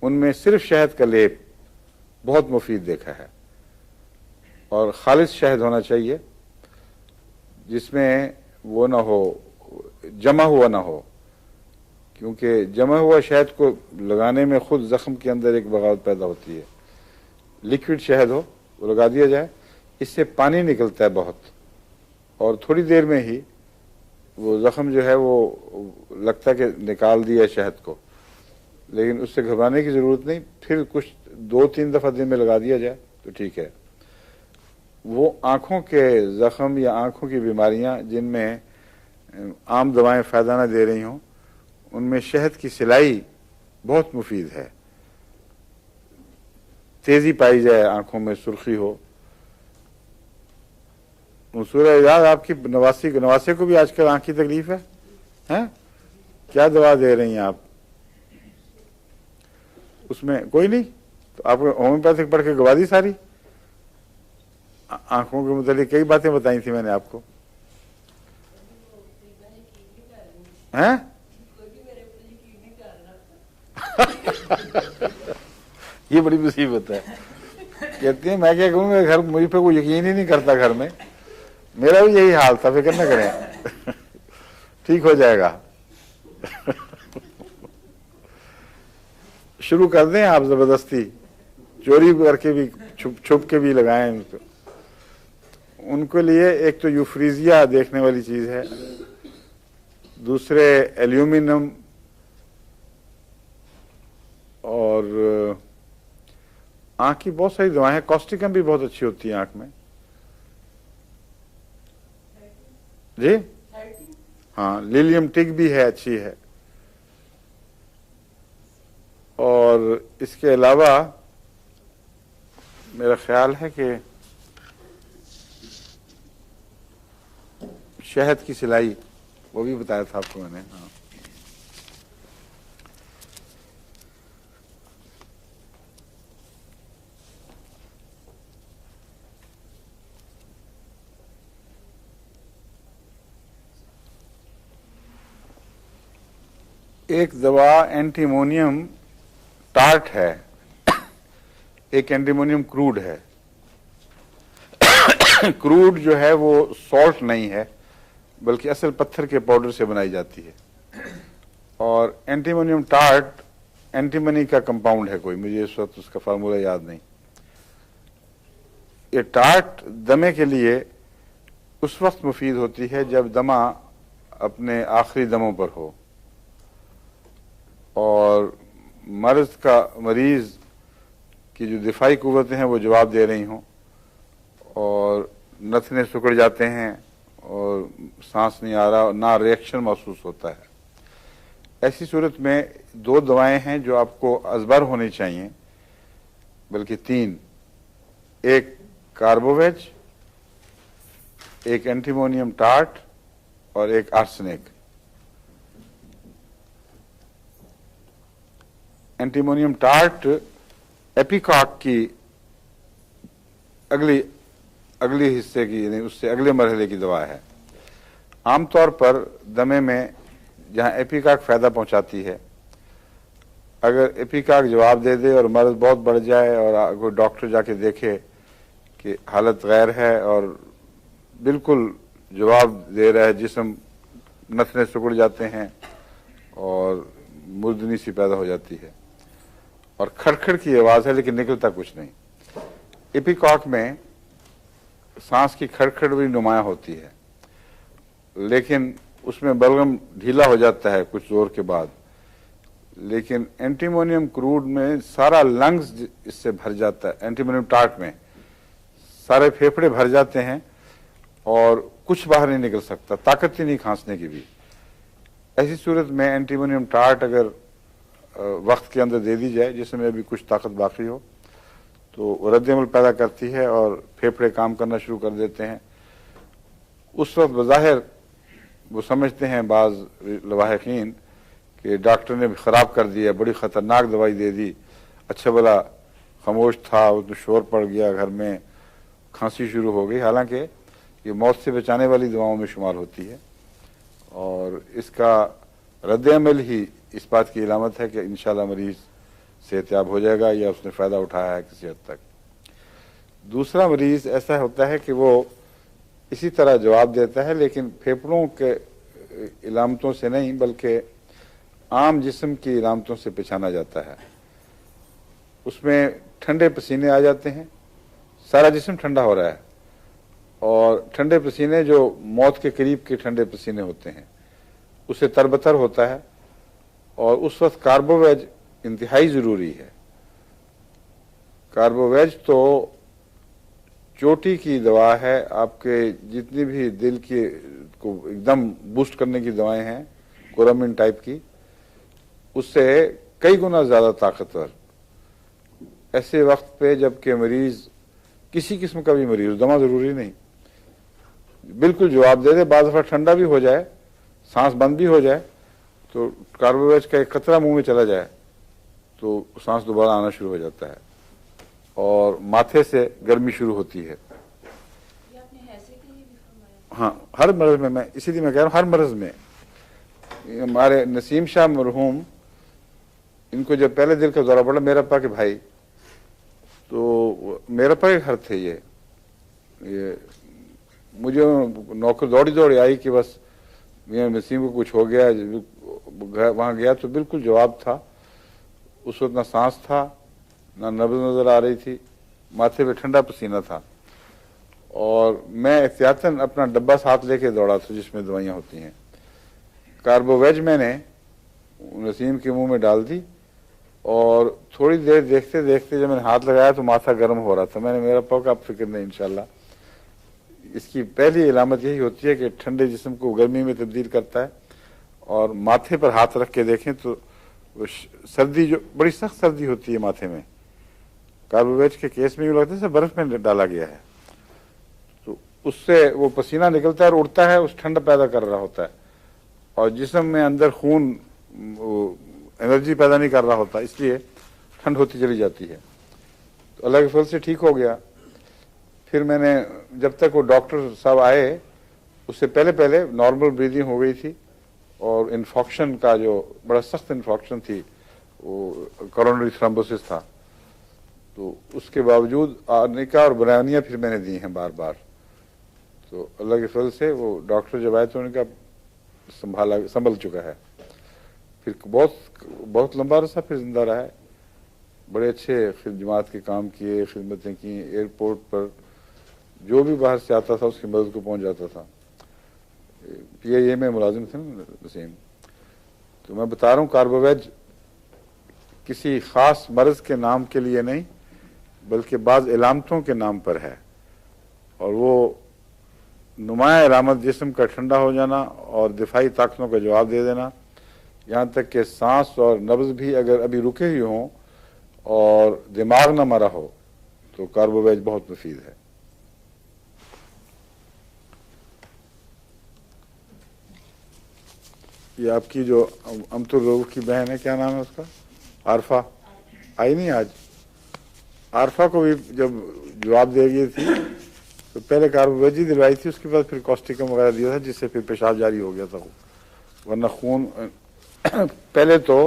उनमें सिर्फ शहद का लेप बहुत मुफीद देखा है। और खालिस शहद होना चाहिए, जिसमें वो ना हो, जमा हुआ ना हो, क्योंकि जमा हुआ शहद को लगाने में खुद जख्म के अंदर एक बगावत पैदा होती है। लिक्विड शहद हो वो लगा दिया जाए, इससे पानी निकलता है बहुत, और थोड़ी देर में ही वो जख्म जो है वो लगता है कि निकाल दिया शहद को। लेकिन उससे घबराने की ज़रूरत नहीं, फिर कुछ 2-3 दफ़ा दिन में लगा दिया जाए तो ठीक है। वो आँखों के ज़ख्म या आँखों की बीमारियाँ जिनमें आम दवाएं फ़ायदा ना दे रही हों, उनमें शहद की सिलाई बहुत मुफीद है। तेज़ी पाई जाए, आँखों में सुर्खी हो। मंसूरा इजाज, आपकी नवासे को भी आजकल आँख की तकलीफ है, हैं? क्या दवा दे रही हैं आप? उसमें कोई नहीं तो आपको होम्योपैथिक पढ़ के गवा दी सारी। आंखों के मुतालिक कई बातें बताई थी मैंने आपको, हैं? ये बड़ी मुसीबत है। कहती है मैं क्या कहूँ, मेरे घर मुझ पे कोई यकीन ही नहीं करता घर में। मेरा भी यही हाल था, फिक्र न करें, ठीक हो जाएगा। शुरू कर दें आप जबरदस्ती, चोरी करके भी, छुप के भी लगाएं उनको। उनके लिए एक तो यूफ्रीजिया देखने वाली चीज है, दूसरे एल्यूमिनियम, और आंख की बहुत सारी दवाएं हैं। कॉस्टिकम भी बहुत अच्छी होती है आंख में जी। हाँ, लिलियम टिक भी है, अच्छी है। और इसके अलावा मेरा ख्याल है कि शहद की सिलाई, वो भी बताया था आपको मैंने। हाँ, एक दवा एंटीमोनियम टार्ट है, एक एंटीमोनियम क्रूड है। क्रूड जो है वो सॉल्ट नहीं है, बल्कि असल पत्थर के पाउडर से बनाई जाती है। और एंटीमोनियम टार्ट एंटीमनी का कंपाउंड है कोई, मुझे इस वक्त उसका फार्मूला याद नहीं। ये टार्ट दमे के लिए उस वक्त मुफीद होती है जब दमा अपने आखिरी दमों पर हो और मरीज की जो दिफाई कुव्वतें हैं वो जवाब दे रही हों, और नथने सिकुड़ जाते हैं और सांस नहीं आ रहा, ना रिएक्शन महसूस होता है। ऐसी सूरत में 2 दवाएं हैं जो आपको अजबर होनी चाहिए, बल्कि 3। एक कार्बोवेज, एक एंटीमोनियम टार्ट और एक आर्सेनिक। एंटीमोनियम टार्ट एपिकॉक की अगली हिस्से की, यानी उससे अगले मरहले की दवा है। आमतौर पर दमे में जहाँ एपिकॉक फायदा पहुंचाती है, अगर एपिकॉक जवाब दे दे और मर्ज बहुत बढ़ जाए और कोई डॉक्टर जाके देखे कि हालत गैर है और बिल्कुल जवाब दे रहा है, जिस्म नथने सिकुड़ जाते हैं और मुर्दनी सी पैदा हो जाती है और खड़खड़ की आवाज़ है लेकिन निकलता कुछ नहीं। एपिकॉक में सांस की खड़खड़ भी नुमाया होती है, लेकिन उसमें बलगम ढीला हो जाता है कुछ जोर के बाद। लेकिन एंटीमोनियम क्रूड में सारा लंग्स इससे भर जाता है, एंटीमोनियम टार्ट में सारे फेफड़े भर जाते हैं और कुछ बाहर नहीं निकल सकता, ताकत ही नहीं खांसने की भी। ऐसी सूरत में एंटीमोनियम टार्ट अगर वक्त के अंदर दे दी जाए, जिसमें अभी कुछ ताकत बाकी हो, तो रद्द-ए-अमल पैदा करती है और फेफड़े काम करना शुरू कर देते हैं। उस वक्त बज़ाहिर वो समझते हैं बाज़ लवाहिकीन कि डॉक्टर ने ख़राब कर दिया, बड़ी ख़तरनाक दवाई दे दी, अच्छा भला खामोश था, वो तो शोर पड़ गया घर में, खांसी शुरू हो गई। हालांकि ये मौत से बचाने वाली दवाओं में शुमार होती है और इसका रद्द-ए-अमल ही इस बात की इलामत है कि इंशाल्लाह मरीज सेहतयाब हो जाएगा या उसने फ़ायदा उठाया है किसी हद तक। दूसरा मरीज ऐसा होता है कि वो इसी तरह जवाब देता है लेकिन फेफड़ों के इलामतों से नहीं बल्कि आम जिस्म की इलामतों से पहचाना जाता है। उसमें ठंडे पसीने आ जाते हैं, सारा जिस्म ठंडा हो रहा है और ठंडे पसीने जो मौत के करीब के ठंडे पसीने होते हैं उससे तरबतर होता है और उस वक्त कार्बोवेज इंतहाई ज़रूरी है। कार्बोवेज तो चोटी की दवा है, आपके जितनी भी दिल की को एकदम बूस्ट करने की दवाएं हैं कोरामिन टाइप की, उससे कई गुना ज़्यादा ताकतवर। ऐसे वक्त पे जबकि मरीज किसी किस्म का भी मरीज, दवा ज़रूरी नहीं, बिल्कुल जवाब दे दे, बाद दफ़ा ठंडा भी हो जाए, सांस बंद भी हो जाए तो कार्बोवेज का एक कतरा मुंह में चला जाए तो सांस दोबारा आना शुरू हो जाता है और माथे से गर्मी शुरू होती है। ये आपने हैसे के लिए भी फरमाया? हाँ, हर मर्ज में, मैं इसीलिए मैं कह रहा हूँ हर मर्ज में। हमारे नसीम शाह मरहूम, इनको जब पहले दिल का दौरा पड़ा, मेरा पा के भाई, तो मेरा पा के घर थे ये मुझे नौकर दौड़ी दौड़ी आई कि बस मियां नसीम को कुछ हो गया। वहाँ गया तो बिल्कुल जवाब था, उस वक्त ना सांस था ना नब्ज नजर आ रही थी, माथे पे ठंडा पसीना था और मैं एहतियातन अपना डब्बा साथ लेके दौड़ा था जिसमें दवाइयाँ होती हैं। कार्बोवेज मैंने नसीम के मुंह में डाल दी और थोड़ी देर देखते देखते जब मैंने हाथ लगाया तो माथा गर्म हो रहा था। मैंने मेरा पक, आप फिक्र नहीं, इंशाल्लाह इसकी पहली इलामत यही होती है कि ठंडे जिस्म को गर्मी में तब्दील करता है और माथे पर हाथ रख के देखें तो सर्दी, जो बड़ी सख्त सर्दी होती है माथे में, कार्बोवेज के केस में भी लगता है बर्फ में डाला गया है तो उससे वो पसीना निकलता है और उड़ता है, उस ठंड पैदा कर रहा होता है और जिस्म में अंदर खून एनर्जी पैदा नहीं कर रहा होता, इसलिए ठंड होती चली जाती है। तो अल्लाह के फजल से ठीक हो गया। फिर मैंने, जब तक वो डॉक्टर साहब आए उससे पहले पहले नॉर्मल ब्रीदिंग हो गई थी और इन्फेक्शन का जो बड़ा सख्त इन्फेक्शन थी वो कोरोनरी थ्रोम्बोसिस था, तो उसके बावजूद आर्निका और बयानियाँ फिर मैंने दी हैं बार बार। तो अल्लाह के फजल से वो डॉक्टर जब आए तो उनका संभल चुका है। फिर बहुत लंबा अरसा फिर जिंदा रहा है, बड़े अच्छे खिदमत के काम किए, खिदमतें की, एयरपोर्ट पर जो भी बाहर से आता था उसकी मदद को पहुंच जाता था। PIA में मुलाजिम थे ना नसीम। तो मैं बता रहा हूँ कार्बोवेज किसी ख़ास मर्ज़ के नाम के लिए नहीं बल्कि बाज़ इलामतों के नाम पर है और वो नुमाया इलामत जिस्म का ठंडा हो जाना और दिफाई ताकतों का जवाब दे देना, यहाँ तक कि सांस और नब्ज़ भी अगर अभी रुके ही हों और दिमाग ना मरा हो तो कार्बोवेज बहुत मुफीद है। ये आपकी जो अमतुर रऊफ की बहन है, क्या नाम है उसका, आरफा, आई नहीं आज। आरफा को भी जब जवाब दे गई थी तो पहले कार्बोवेज ही दिलवाई थी, उसके बाद फिर कॉस्टिकम वगैरह दिया था जिससे फिर पेशाब जारी हो गया था वो, वरना खून पहले तो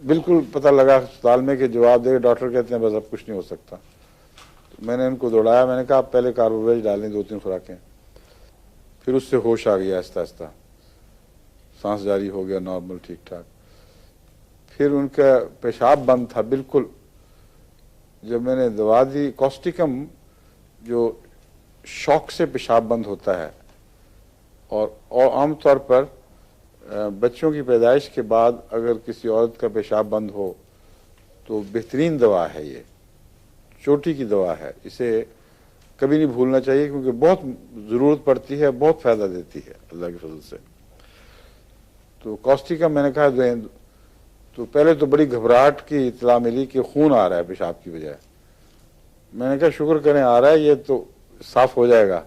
बिल्कुल पता लगा अस्पताल में कि जवाब दे, डॉक्टर कहते हैं बस अब कुछ नहीं हो सकता। तो मैंने इनको दौड़ाया, मैंने कहा आप पहले कार्बोवेज डालें 2-3 खुराकें, फिर उससे होश आ गया, आहिस्ता आहिस्ता सांस जारी हो गया नॉर्मल ठीक ठाक। फिर उनका पेशाब बंद था बिल्कुल। जब मैंने दवा दी, कॉस्टिकम जो शॉक से पेशाब बंद होता है और आमतौर पर बच्चों की पैदाइश के बाद अगर किसी औरत का पेशाब बंद हो तो बेहतरीन दवा है, ये चोटी की दवा है, इसे कभी नहीं भूलना चाहिए क्योंकि बहुत ज़रूरत पड़ती है, बहुत फ़ायदा देती है अल्लाह के फजल से। तो कॉस्टिकम मैंने कहा दें, तो पहले तो बड़ी घबराहट की इत्तला मिली कि खून आ रहा है पेशाब की बजाय। मैंने कहा शुक्र करें आ रहा है, ये तो साफ हो जाएगा,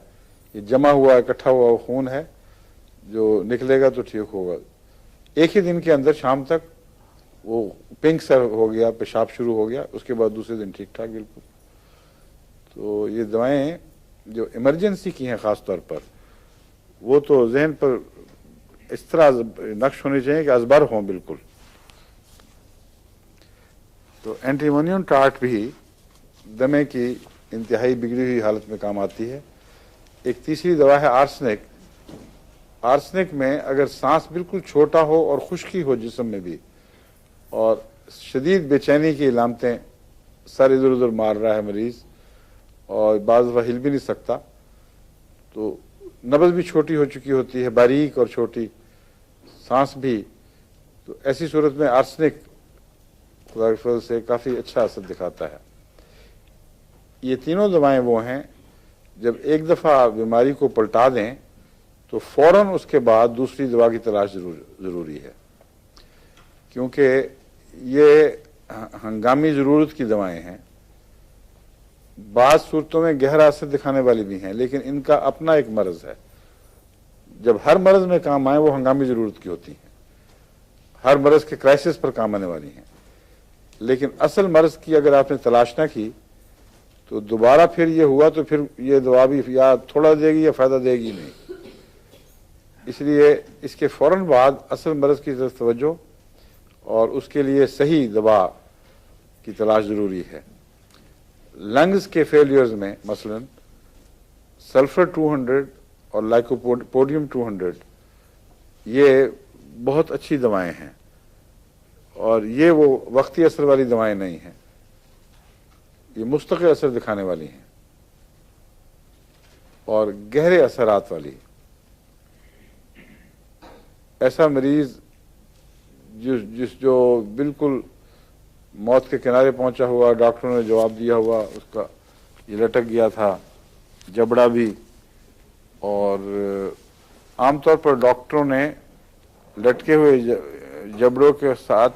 ये जमा हुआ इकट्ठा हुआ खून है, जो निकलेगा तो ठीक होगा। एक ही दिन के अंदर शाम तक वो पिंक सर हो गया, पेशाब शुरू हो गया, उसके बाद दूसरे दिन ठीक ठाक बिल्कुल। तो ये दवाएं जो इमरजेंसी की हैं ख़ास तौर पर, वो तो जहन पर इस तरह नक्श होनी चाहिए कि अजबर हों बिल्कुल। तो एंटीमोनियम टार्ट भी दमे की इंतहाई बिगड़ी हुई हालत में काम आती है। एक तीसरी दवा है आर्सेनिक। आर्सेनिक में अगर सांस बिल्कुल छोटा हो और खुश्की हो जिस्म में भी, और शदीद बेचैनी की इलामतें, सर इधर उधर मार रहा है मरीज और बाज़ दफ़ा हिल भी नहीं सकता, तो नब्ज़ भी छोटी हो चुकी होती है, बारीक और छोटी सांस भी, तो ऐसी सूरत में आर्सेनिक खुदा के फजल से काफ़ी अच्छा असर दिखाता है। ये तीनों दवाएं वो हैं जब एक दफ़ा बीमारी को पलटा दें तो फ़ौरन उसके बाद दूसरी दवा की तलाश ज़रूरी है, क्योंकि ये हंगामी ज़रूरत की दवाएं हैं। बाज़ सूरतों में गहरा असर दिखाने वाली भी हैं, लेकिन इनका अपना एक मर्ज़ है। जब हर मर्ज़ में काम आए वो हंगामी ज़रूरत की होती हैं, हर मर्ज़ के क्राइसिस पर काम आने वाली हैं। लेकिन असल मर्ज़ की अगर आपने तलाश ना की तो दोबारा फिर ये हुआ तो फिर ये दवा भी या थोड़ा देगी या फ़ायदा देगी नहीं। इसलिए इसके फ़ौरन बाद असल मर्ज़ की तरफ तवज्जो और उसके लिए सही दवा की तलाश ज़रूरी है। लंग्स के फेलियर्स में मसलन सल्फ़र 200 और लाइकोपोडियम 200 ये बहुत अच्छी दवाएं हैं, और ये वो वक्ती असर वाली दवाएं नहीं हैं, ये मुस्तक़िल असर दिखाने वाली हैं और गहरे असरात वाली। ऐसा मरीज जो बिल्कुल मौत के किनारे पहुंचा हुआ, डॉक्टरों ने जवाब दिया हुआ, उसका ये लटक गया था जबड़ा भी, और आमतौर पर डॉक्टरों ने लटके हुए जबड़ों के साथ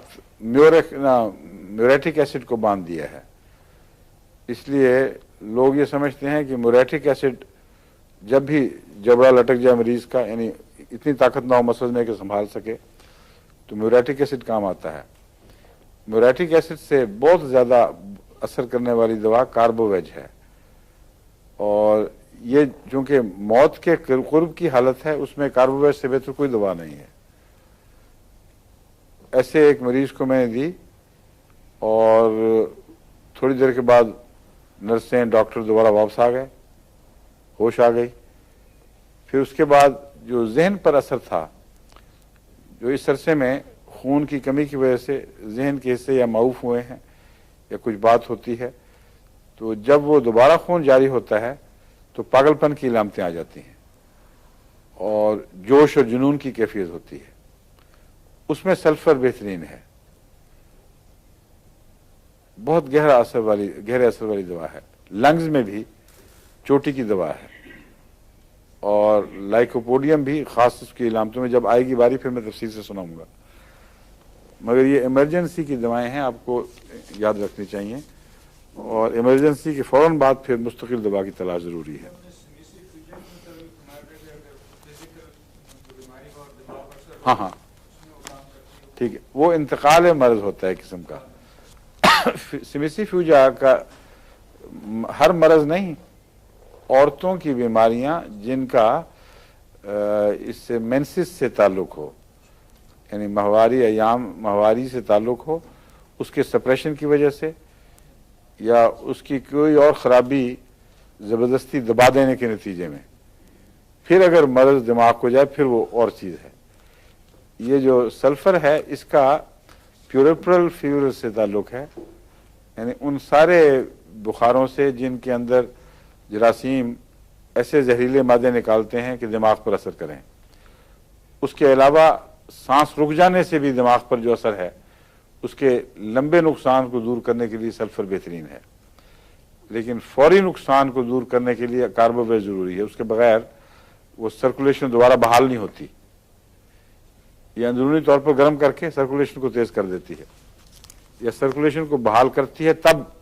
म्यूरेटिक एसिड को बांध दिया है। इसलिए लोग ये समझते हैं कि म्यूरेटिक एसिड जब भी जबड़ा लटक जाए मरीज का, यानी इतनी ताकत ना हो मसल में कि संभाल सके, तो म्यूरेटिक एसिड काम आता है। म्यूरेटिक एसिड से बहुत ज़्यादा असर करने वाली दवा कार्बोवेज है, और ये चूँकि मौत के कुर्ब की हालत है, उसमें कार्बोवेज से बेहतर कोई दवा नहीं है। ऐसे एक मरीज को मैंने दी और थोड़ी देर के बाद नर्सें डॉक्टर दोबारा वापस आ गए, होश आ गई। फिर उसके बाद जो जहन पर असर था, जो इस अरसे में खून की कमी की वजह से जहन के हिस्से या माऊफ हुए हैं या कुछ बात होती है, तो जब वो दोबारा खून जारी होता है तो पागलपन की इलामतें आ जाती हैं और जोश और जुनून की कैफियत होती है। उसमें सल्फर बेहतरीन है, बहुत गहरे असर वाली दवा है। लंग्स में भी चोटी की दवा है, और लाइकोपोडियम भी खास उसकी इलामतों में जब आएगी बारी फिर मैं तफसील से सुनाऊंगा। मगर ये इमरजेंसी की दवाएं हैं, आपको याद रखनी चाहिए, और इमरजेंसी के फ़ौरन बाद फिर मुस्तकिल दवा की तलाश ज़रूरी है। हाँ हाँ ठीक है, वो इंतकाल मर्ज होता है किस्म का। सिमिसीफ्यूजा का हर मर्ज नहीं, औरतों की बीमारियां जिनका इससे मेंसिस से ताल्लुक हो, यानी माहवारी से ताल्लुक हो, उसके सप्रेशन की वजह से या उसकी कोई और ख़राबी ज़बरदस्ती दबा देने के नतीजे में, फिर अगर मर्ज दिमाग को जाए फिर वो और चीज़ है। ये जो सल्फ़र है इसका प्यूरल फीवर से ताल्लुक है, यानी उन सारे बुखारों से जिनके अंदर जरासीम ऐसे जहरीले मादे निकालते हैं कि दिमाग पर असर करें। उसके अलावा सांस रुक जाने से भी दिमाग पर जो असर है, उसके लंबे नुकसान को दूर करने के लिए सल्फ़र बेहतरीन है, लेकिन फौरी नुकसान को दूर करने के लिए कार्बोवेज ज़रूरी है। उसके बगैर वो सर्कुलेशन दोबारा बहाल नहीं होती, ये अंदरूनी तौर पर गर्म करके सर्कुलेशन को तेज़ कर देती है, या सर्कुलेशन को बहाल करती है तब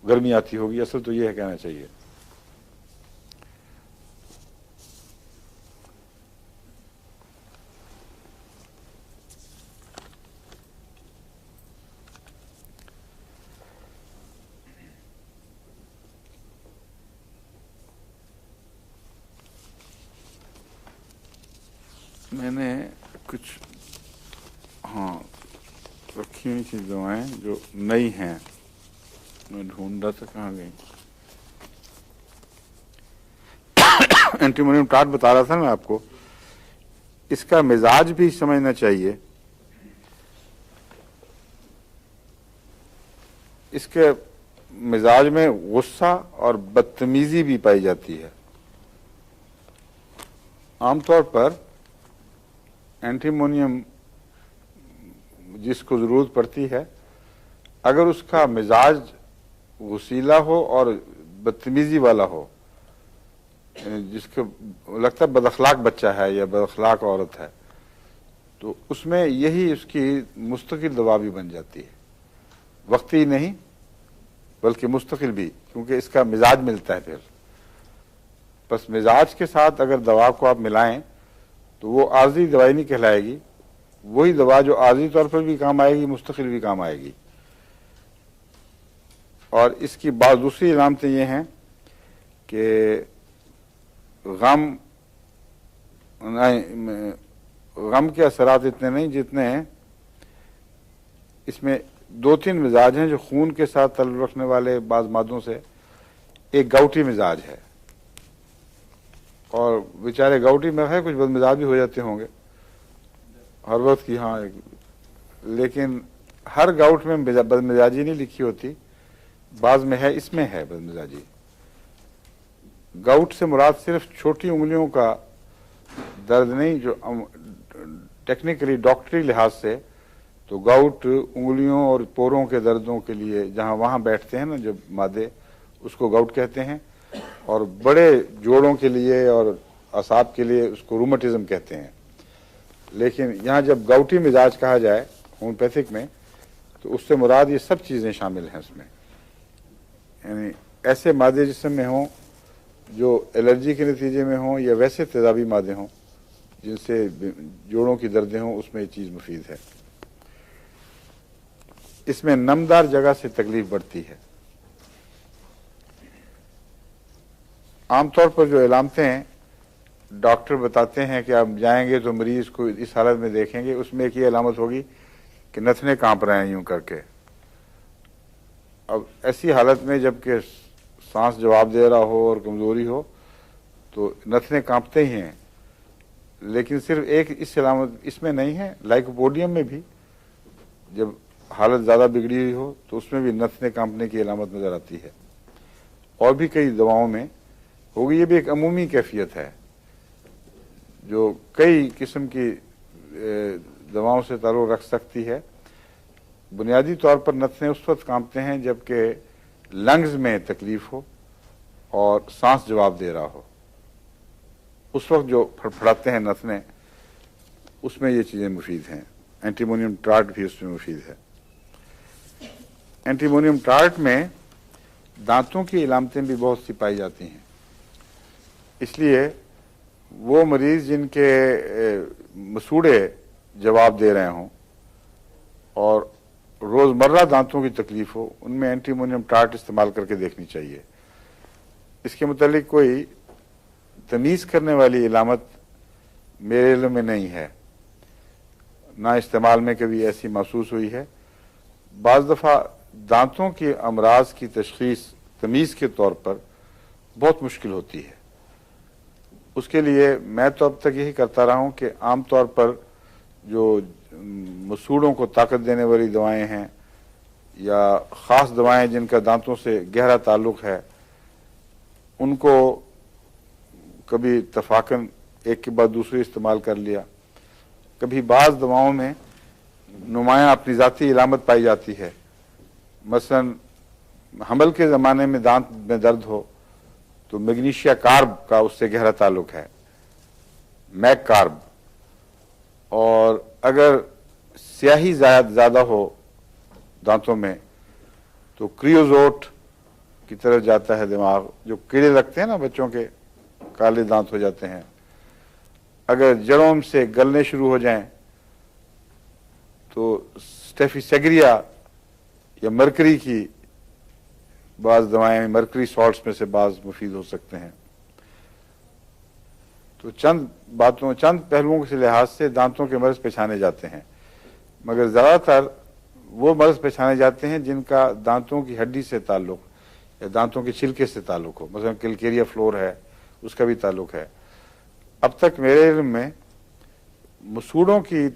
गर्मी आती होगी। असल तो ये है कहना चाहिए। मैंने कुछ रखी हुई थी दवाएं जो नई हैं, मैं ढूंढ रहा था कहाँ गई। एंटीमोनियम टार्ट बता रहा था मैं आपको, इसका मिजाज भी समझना चाहिए। इसके मिजाज में गुस्सा और बदतमीजी भी पाई जाती है। आमतौर पर एंटीमोनियम जिसको जरूरत पड़ती है, अगर उसका मिजाज गुस्सीला हो और बदतमीजी वाला हो, जिसको लगता है बदअखलाक बच्चा है या बदअखलाक औरत है, तो उसमें यही उसकी मुस्तकिल दवा भी बन जाती है। वक्ती नहीं बल्कि मुस्तकिल भी, क्योंकि इसका मिजाज मिलता है। फिर बस मिजाज के साथ अगर दवा को आप मिलाएं तो वो आर्जी दवाई नहीं कहलाएगी, वही दवा जो आर्जी तौर पर भी काम आएगी, मुस्तकिल भी काम आएगी। और इसकी बात दूसरी इलामतें ये हैं कि गम के असरात इतने नहीं जितने इसमें दो तीन मिजाज हैं जो खून के साथ ताल्लुक रखने वाले बाज मादों से। एक गाउटी मिजाज है, और बेचारे गाउटी में है कुछ बदमिजाज भी हो जाते होंगे हर वक्त की। हाँ, लेकिन हर गाउट में बदमिजाजी नहीं लिखी होती, बाज में है, इसमें है बदमिजाजी। गाउट से मुराद सिर्फ छोटी उंगलियों का दर्द नहीं, जो टेक्निकली डॉक्टरी लिहाज से तो गाउट उंगलियों और पोरों के दर्दों के लिए जहां वहां बैठते हैं ना जब मादे, उसको गाउट कहते हैं। और बड़े जोड़ों के लिए और असाब के लिए उसको रूमेटिज्म कहते हैं। लेकिन यहाँ जब गाउटी मिजाज कहा जाए होम्योपैथिक में, तो उससे मुराद ये सब चीज़ें शामिल हैं उसमें। यानी ऐसे मादे जिस्म में हों जो एलर्जी के नतीजे में हों, या वैसे तेजाबी मादे हों जिनसे जोड़ों की दर्दें हों, उसमें ये चीज़ मुफीद है। इसमें नमदार जगह से तकलीफ बढ़ती है। आमतौर पर जो इलामतें हैं, डॉक्टर बताते हैं कि आप जाएंगे तो मरीज को इस हालत में देखेंगे, उसमें एक ये अलामत होगी कि नथने कांप रहे हैं यूं करके। अब ऐसी हालत में जबकि सांस जवाब दे रहा हो और कमजोरी हो तो नथने कांपते ही हैं। लेकिन सिर्फ एक इस अलामत इसमें नहीं है, लाइकोपोडियम में भी जब हालत ज़्यादा बिगड़ी हुई हो तो उसमें भी नथने कांपने की अलामत नज़र आती है। और भी कई दवाओं में होगी। ये भी एक अमूमी कैफियत है जो कई किस्म की दवाओं से ताल्लुक़ रख सकती है। बुनियादी तौर पर नथने उस वक्त कांपते हैं जबकि लंग्स में तकलीफ हो और सांस जवाब दे रहा हो, उस वक्त जो फड़फड़ाते हैं नथने, उसमें ये चीज़ें मुफीद हैं। एंटीमोनियम टार्ट भी उसमें मुफीद है। एंटीमोनियम टार्ट में दांतों की इलामतें भी बहुत सी पाई जाती हैं। इसलिए वो मरीज जिनके मसूड़े जवाब दे रहे हों और रोज़मर्रा दांतों की तकलीफ हो, उनमें एंटीमोनियम टार्ट इस्तेमाल करके देखनी चाहिए। इसके मुतालिक कोई तमीज़ करने वाली इलामत मेरे इल्म में नहीं है, ना इस्तेमाल में कभी ऐसी महसूस हुई है। बाज़ दफ़ा दांतों के अमराज की तशख़ीस तमीज़ के तौर पर बहुत मुश्किल होती है। उसके लिए मैं तो अब तक यही करता रहा हूँ कि आम तौर पर जो मसूड़ों को ताकत देने वाली दवाएं हैं या ख़ास दवाएं जिनका दांतों से गहरा ताल्लुक़ है, उनको कभी तफाकन एक के बाद दूसरी इस्तेमाल कर लिया। कभी बाज़ दवाओं में नुमायाँ अपनी ज़ाती इलामत पाई जाती है। मसलन हमल के ज़माने में दांत में दर्द हो तो मैग्नीशिया कार्ब का उससे गहरा ताल्लुक़ है, मैग कार्ब। और अगर स्याही ज़्यादा हो दांतों में तो क्रियोजोट की तरफ जाता है दिमाग। जो कीड़े लगते हैं ना बच्चों के, काले दांत हो जाते हैं, अगर जड़ों से गलने शुरू हो जाएं तो स्टेफिसेग्रिया या मरकरी की बाज़ दवाएं, मरकरी सॉल्ट्स में से बाज़ मुफीद हो सकते हैं। तो चंद पहलुओं के लिहाज से दांतों के मर्ज पहचाने जाते हैं, मगर ज़्यादातर वो मर्ज पहचाने जाते हैं जिनका दांतों की हड्डी से ताल्लुक या दांतों के छिलके से ताल्लुक हो। मसलन कैलकेरिया फ्लोर है, उसका भी ताल्लुक है। अब तक मेरे इल्म में मसूड़ों की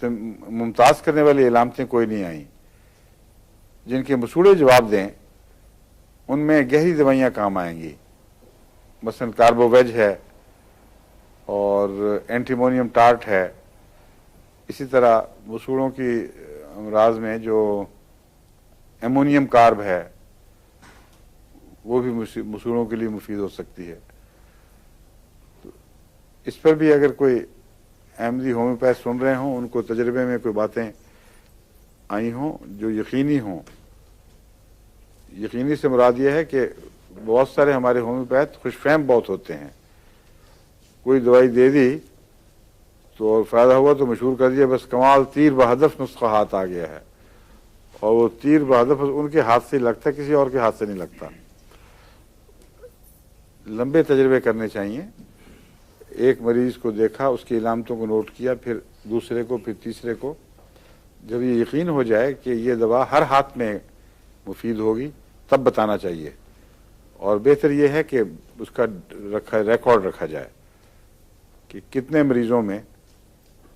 मुमताज़ करने वाली इलामतें कोई नहीं आई। जिनके मसूड़े जवाब दें उनमें गहरी दवाइयाँ काम आएंगी। मसलन कार्बोवेज है और एंटीमोनियम टार्ट है। इसी तरह मसूड़ों की अमराज में जो एमोनियम कार्ब है वो भी मसूड़ों के लिए मुफीद हो सकती है। तो इस पर भी अगर कोई अहमदी होम्योपैथ सुन रहे हों, उनको तजर्बे में कोई बातें आई हों जो यकीनी हों। यकीनी से मुराद ये है कि बहुत सारे हमारे होम्योपैथ खुशफहम बहुत होते हैं। कोई दवाई दे दी तो फ़ायदा हुआ तो मशहूर कर दिया, बस कमाल तीर बहदफ नुस्खा हाथ आ गया है, और वो तीर बहदफ उनके हाथ से लगता है, किसी और के हाथ से नहीं लगता। लंबे तजर्बे करने चाहिए। एक मरीज को देखा, उसकी इलामतों को नोट किया, फिर दूसरे को, फिर तीसरे को। जब ये यकीन हो जाए कि ये दवा हर हाथ में मुफीद होगी तब बताना चाहिए। और बेहतर ये है कि उसका रिकॉर्ड रखा जाए कि कितने मरीजों में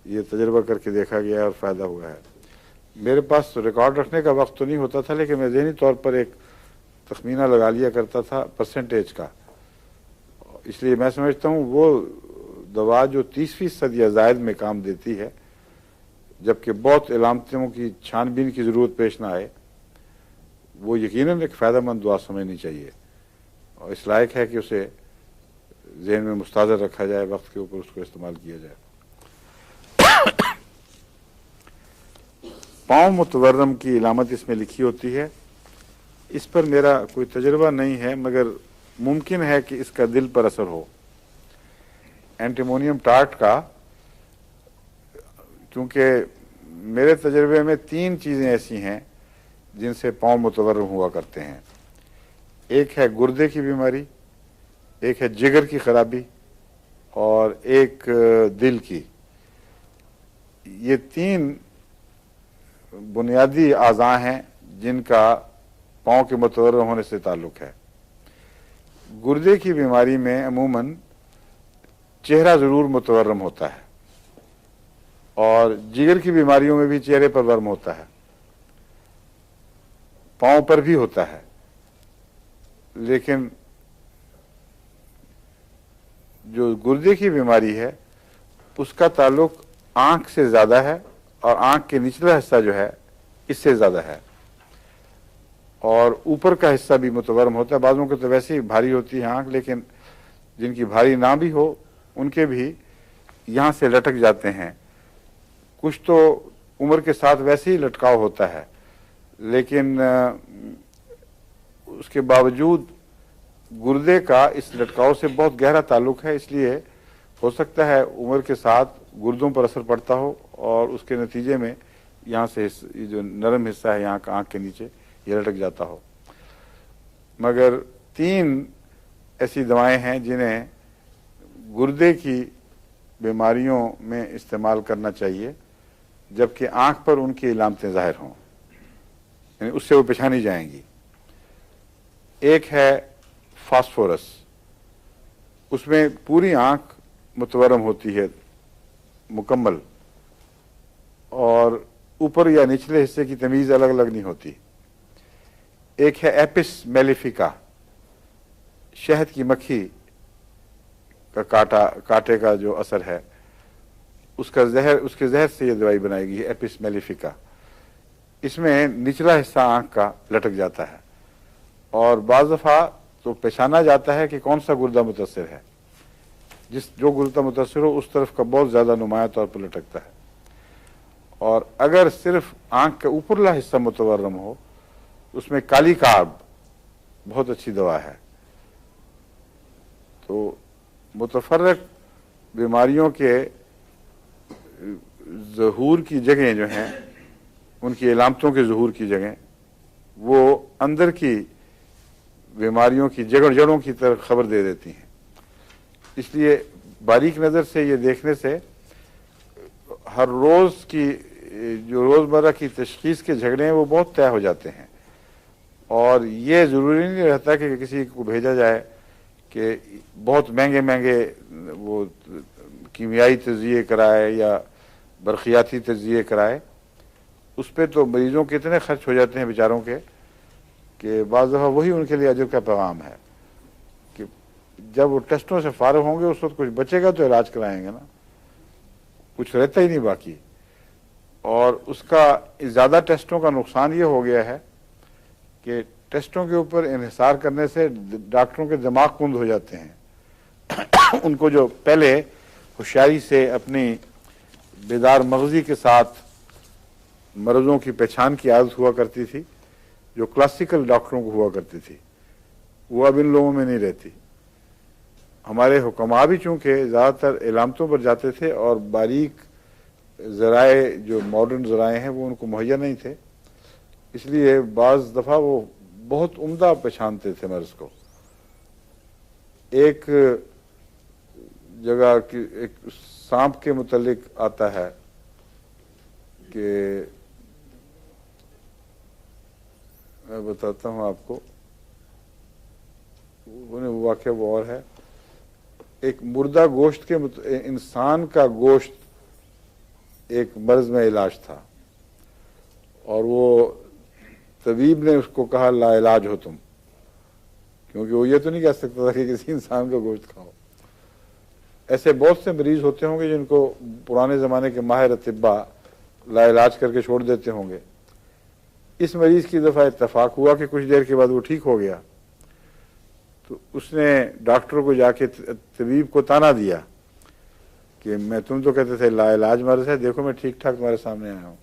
ये तजर्बा करके देखा गया और फ़ायदा हुआ है। मेरे पास तो रिकॉर्ड रखने का वक्त तो नहीं होता था, लेकिन मैं ज़हनी तौर पर एक तखमीना लगा लिया करता था परसेंटेज का। इसलिए मैं समझता हूँ वो दवा जो 30% या ज़ायद में काम देती है, जबकि बहुत इलामतों की छानबीन की ज़रूरत पेश ना आए, वो यकीनन एक फ़ायदेमंद दुआ समझनी चाहिए और इस लायक है कि उसे ज़हन में मुस्ताज़र रखा जाए, वक्त के ऊपर उसको इस्तेमाल किया जाए। पाँव मुतवर्रम की इलामत इसमें लिखी होती है। इस पर मेरा कोई तजर्बा नहीं है, मगर मुमकिन है कि इसका दिल पर असर हो। एंटीमोनियम टार्ट का, क्योंकि मेरे तजर्बे में 3 चीज़ें ऐसी हैं जिनसे पाँव मुतवर्रम हुआ करते हैं। एक है गुर्दे की बीमारी, एक है जिगर की खराबी और एक दिल की। ये 3 बुनियादी आज़ा हैं जिनका पाँव के मुतवर्रम होने से ताल्लुक़ है। गुर्दे की बीमारी में अमूमन चेहरा ज़रूर मुतवर्रम होता है और जिगर की बीमारियों में भी चेहरे पर वर्म होता है, पाँव पर भी होता है। लेकिन जो गुर्दे की बीमारी है उसका ताल्लुक आँख से ज़्यादा है और आँख के निचला हिस्सा जो है इससे ज़्यादा है, और ऊपर का हिस्सा भी मुतवर्रम होता है। बाज़ों को तो वैसे ही भारी होती है आँख, लेकिन जिनकी भारी ना भी हो उनके भी यहाँ से लटक जाते हैं। कुछ तो उम्र के साथ वैसे ही लटकाव होता है, लेकिन उसके बावजूद गुर्दे का इस लटकाव से बहुत गहरा ताल्लुक है। इसलिए हो सकता है उम्र के साथ गुर्दों पर असर पड़ता हो और उसके नतीजे में यहाँ से ये जो नरम हिस्सा है यहाँ का आँख के नीचे ये लटक जाता हो। मगर 3 ऐसी दवाएं हैं जिन्हें गुर्दे की बीमारियों में इस्तेमाल करना चाहिए, जबकि आँख पर उनकी इलामतें ज़ाहिर हों, यानी उससे वो पहचानी जाएंगी। एक है फास्फोरस, उसमें पूरी आँख मुतवर्रम होती है मुकम्मल, और ऊपर या निचले हिस्से की तमीज़ अलग अलग नहीं होती। एक है एपिस मेलिफिका, शहद की मक्खी का कांटे का जो असर है उसके जहर से ये दवाई बनाई गई है, एपिस मेलिफिका। इसमें निचला हिस्सा आँख का लटक जाता है और बाज़ दफ़ा तो पहचाना जाता है कि कौन सा गुर्दा मुतासिर है। जो गुर्दा मुतासिर हो उस तरफ का बहुत ज़्यादा नुमाया तौर पर लटकता है। और अगर सिर्फ आँख का ऊपरला हिस्सा मुतवर्रम हो उसमें काली कार्ब बहुत अच्छी दवा है। तो मुतफर्रक बीमारियों के ज़हूर की जगह जो हैं, उनकी इलामतों के ज़हूर की जगह, वो अंदर की बीमारियों की जड़ों की तरफ खबर दे देती हैं। इसलिए बारीक नज़र से ये देखने से हर रोज़ की जो रोज़मर्रा की तशखीस के झगड़े हैं वो बहुत तय हो जाते हैं। और ये ज़रूरी नहीं रहता कि किसी को भेजा जाए कि बहुत महंगे महंगे वो कीमियाई तजिए कराए या बरखियाती तजिए कराए। उस पर तो मरीज़ों के इतने खर्च हो जाते हैं बेचारों के कि बाज़ दफ़ा वही उनके लिए अजर का पैगाम है कि जब वो टेस्टों से फारिग होंगे उस वक्त कुछ बचेगा तो इलाज कराएंगे ना, कुछ रहता ही नहीं बाकी। और उसका ज़्यादा टेस्टों का नुकसान ये हो गया है कि टेस्टों के ऊपर इन्हिसार करने से डॉक्टरों के दिमाग कुंद हो जाते हैं। उनको जो पहले होशियारी से अपनी बेदार मगजी के साथ मरीजों की पहचान की आदत हुआ करती थी, जो क्लासिकल डॉक्टरों को हुआ करती थी, वो अब इन लोगों में नहीं रहती। हमारे हुक्मा भी चूँकि ज़्यादातर इलामतों पर जाते थे और बारीक ज़राए जो मॉडर्न ज़राए हैं वो उनको मुहैया नहीं थे, इसलिए बाज़ दफ़ा वो बहुत उम्दा पहचानते थे मर्ज़ को। एक जगह की एक सांप के मुतल्लिक आता है कि मैं बताता हूँ आपको, वो वाक़या वो और है। एक मुर्दा गोश्त के इंसान का गोश्त एक मर्ज में इलाज था और वो तबीब ने उसको कहा ला इलाज हो तुम, क्योंकि वो ये तो नहीं कह सकता था कि किसी इंसान का गोश्त खाओ। ऐसे बहुत से मरीज होते होंगे जिनको पुराने ज़माने के माहिर अतिब्बा ला इलाज करके छोड़ देते होंगे। इस मरीज की दफ़ा इत्तफाक हुआ कि कुछ देर के बाद वो ठीक हो गया, तो उसने डॉक्टर को जाके तबीब को ताना दिया कि मैं तुम तो कहते थे ला इलाज मर्ज है, देखो मैं ठीक ठाक तुम्हारे सामने आया हूँ।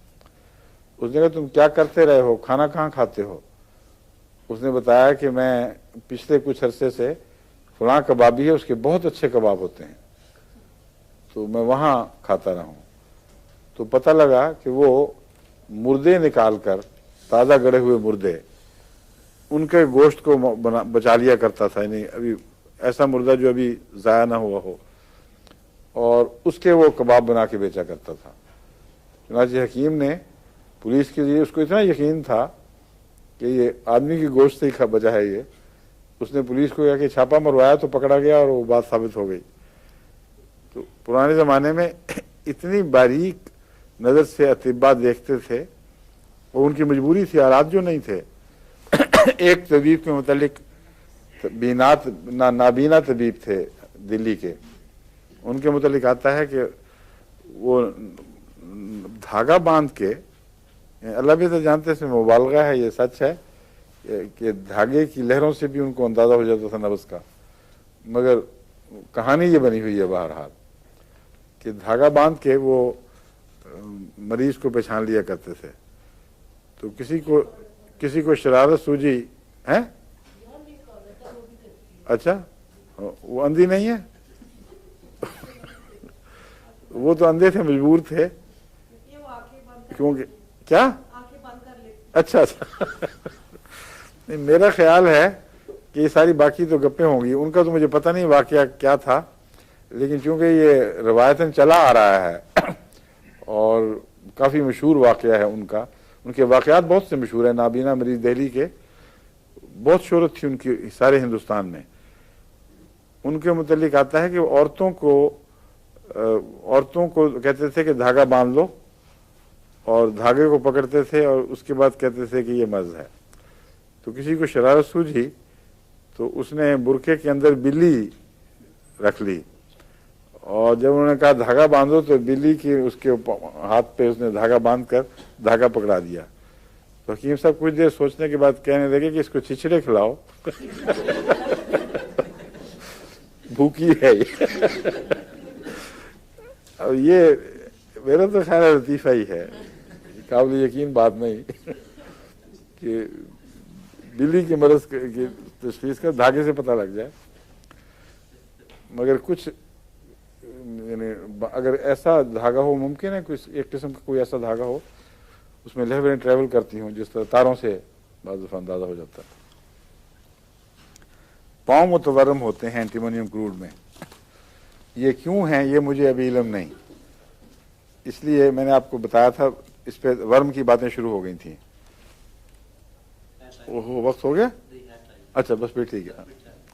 उसने कहा तुम क्या करते रहे हो, खाना कहाँ खाते हो? उसने बताया कि मैं पिछले कुछ अरसे से फलां कबाबी है, उसके बहुत अच्छे कबाब होते हैं, तो मैं वहाँ खाता रहा हूँ। तो पता लगा कि वो मुर्दे निकाल कर, ताज़ा गड़े हुए मुर्दे, उनके गोश्त को बचा लिया करता था, यानी अभी ऐसा मुर्दा जो अभी ज़ाया ना हुआ हो, और उसके वो कबाब बना के बेचा करता था। चुनांचे हकीम ने पुलिस के लिए, उसको इतना यकीन था कि ये आदमी की गोश्त से ही बचा है ये, उसने पुलिस को कहा कि छापा मरवाया तो पकड़ा गया और वो बात साबित हो गई। तो पुराने ज़माने में इतनी बारीक नज़र से अतिब्बा देखते थे, वो उनकी मजबूरी थी, हालात जो नहीं थे। एक तबीब के मुतालिक नाबीना तबीब थे दिल्ली के, उनके मुतालिक आता है कि वो धागा बांध के, अल्लाह भी तो जानते हैं मुबालगा है, ये सच है कि धागे की लहरों से भी उनको अंदाज़ा हो जाता था नब्ज़ का, मगर कहानी ये बनी हुई है बहरहाल कि धागा बांध के वो मरीज़ को पहचान लिया करते थे। तो किसी को शरारत सूझी है, अच्छा वो अंधी नहीं है वो तो अंधे थे, मजबूर थे, क्योंकि क्या अच्छा नहीं, मेरा ख्याल है कि ये सारी बाकी तो गप्पे होंगी, उनका तो मुझे पता नहीं वाकया क्या था, लेकिन चूंकि ये रवायतन चला आ रहा है और काफ़ी मशहूर वाकया है उनका, उनके वाकयात बहुत से मशहूर हैं। नाबीना मरीज दिल्ली के बहुत शोहरत थी उनकी सारे हिंदुस्तान में। उनके मुतल्लिक आता है कि औरतों को कहते थे कि धागा बांध लो, और धागे को पकड़ते थे और उसके बाद कहते थे कि ये मर्ज है। तो किसी को शरारत सूझी तो उसने बुरके के अंदर बिल्ली रख ली, और जब उन्होंने कहा धागा बांधो तो बिल्ली की उसके हाथ पे उसने धागा बांध कर धागा पकड़ा दिया। तो हकीम साहब कुछ देर सोचने के बाद कहने लगे कि इसको छिछड़े खिलाओ भूखी है ये अब ये मेरा तो ख्याल लतीफ़ा ही है, काबिल यकीन बात नहीं कि बिल्ली के मरज की तशख़ीस का धागे से पता लग जाए। मगर कुछ यानी अगर ऐसा धागा हो, मुमकिन है कुछ एक किस्म का कोई ऐसा धागा हो, उसमें लहरें ट्रैवल करती हों जिस तरह तारों से बाज़ दफ़ा अंदाज़ा हो जाता है। पाँव मुतवर्रम होते हैं एंटीमोनियम क्रूड में, ये क्यों हैं ये मुझे अभी इल्म नहीं, इसलिए मैंने आपको बताया था इस पे वर्म की बातें शुरू हो गई थी। ओहो, वक्त हो गया? अच्छा, बस फिर ठीक है।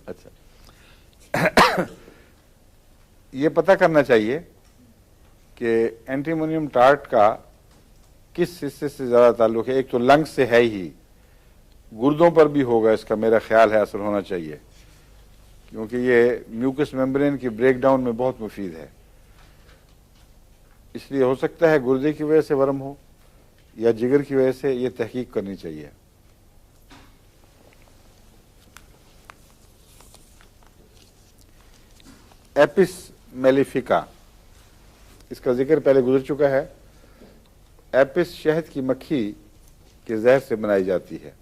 अच्छा ये पता करना चाहिए कि एंटीमोनियम टार्ट का किस हिस्से से ज़्यादा ताल्लुक है। एक तो लंग्स से है ही, गुर्दों पर भी होगा, इसका मेरा ख्याल है असर होना चाहिए, क्योंकि ये म्यूकस मेम्ब्रेन की ब्रेकडाउन में बहुत मुफीद है। इसलिए हो सकता है गुर्दे की वजह से वर्म हो या जिगर की वजह से, ये तहकीक करनी चाहिए। एपिस मेलिफिका, इसका जिक्र पहले गुजर चुका है। एपिस शहद की मक्खी के जहर से बनाई जाती है।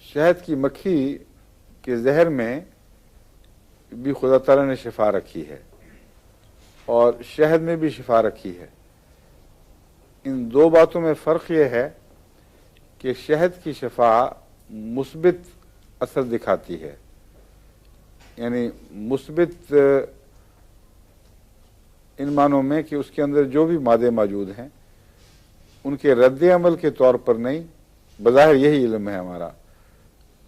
शहद की मक्खी के जहर में भी खुदा ताला ने शिफा रखी है और शहद में भी शिफा रखी है। इन दो बातों में फ़र्क यह है कि शहद की शिफा मुस्बित असर दिखाती है, यानी मुस्बित इन मानों में कि उसके अंदर जो भी मादे मौजूद हैं उनके रद्द अमल के तौर पर नहीं, बज़ाहिर यही इल्म है हमारा,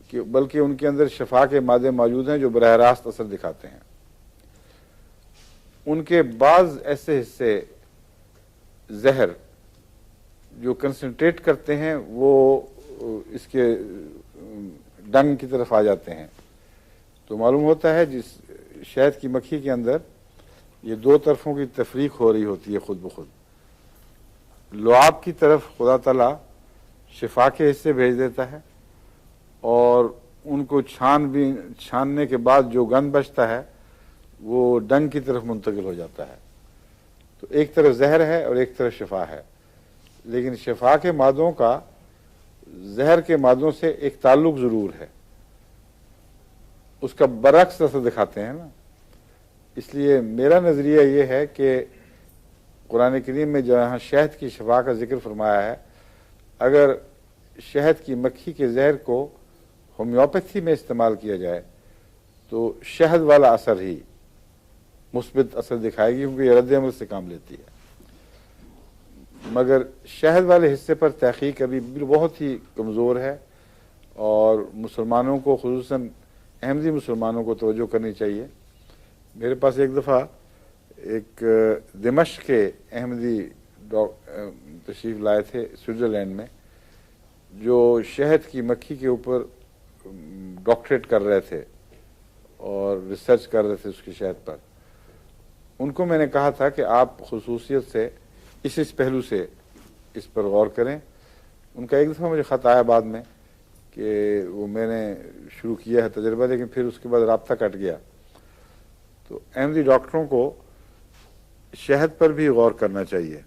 कि बल्कि उनके अंदर शफा के मादे मौजूद हैं जो बरह रास्त असर दिखाते हैं। उनके बाज़ ऐसे हिस्से जहर जो कंसंट्रेट करते हैं वो इसके डंग की तरफ आ जाते हैं। तो मालूम होता है जिस शहद की मक्खी के अंदर ये दो तरफों की तफरीक हो रही होती है खुद ब खुद। लुआब की तरफ खुदा ताला शिफा के हिस्से भेज देता है और उनको छानने के बाद जो गंद बचता है वो डंग की तरफ मुंतकिल हो जाता है। तो एक तरफ जहर है और एक तरफ शिफा है, लेकिन शिफा के मादों का जहर के मादों से एक ताल्लुक ज़रूर है, उसका बरक्स असर दिखाते हैं ना। इसलिए मेरा नज़रिया ये है कि कुरान करीम में जहाँ शहद की शिफा का जिक्र फरमाया है, अगर शहद की मक्खी के जहर को होम्योपैथी में इस्तेमाल किया जाए तो शहद वाला असर ही मुस्बित असर दिखाएगी, क्योंकि ये रद्द अमल से काम लेती है। मगर शहद वाले हिस्से पर तहकीक अभी बहुत ही कमज़ोर है और मुसलमानों को, खुसूसन अहमदी मुसलमानों को तवज्जो करनी चाहिए। मेरे पास एक दफ़ा एक दिमश्क के अहमदी तशरीफ़ लाए थे स्विट्ज़रलैंड में, जो शहद की मक्खी के ऊपर डॉक्टरेट कर रहे थे और रिसर्च कर रहे थे उसकी शहद पर। उनको मैंने कहा था कि आप खुसूसियत से इस पहलू से इस पर गौर करें। उनका एक दफ़ा मुझे ख़त आया बाद में कि वो मैंने शुरू किया है तजर्बा, लेकिन फिर उसके बाद राब्ता कट गया। तो अहमदी डॉक्टरों को शहद पर भी गौर करना चाहिए।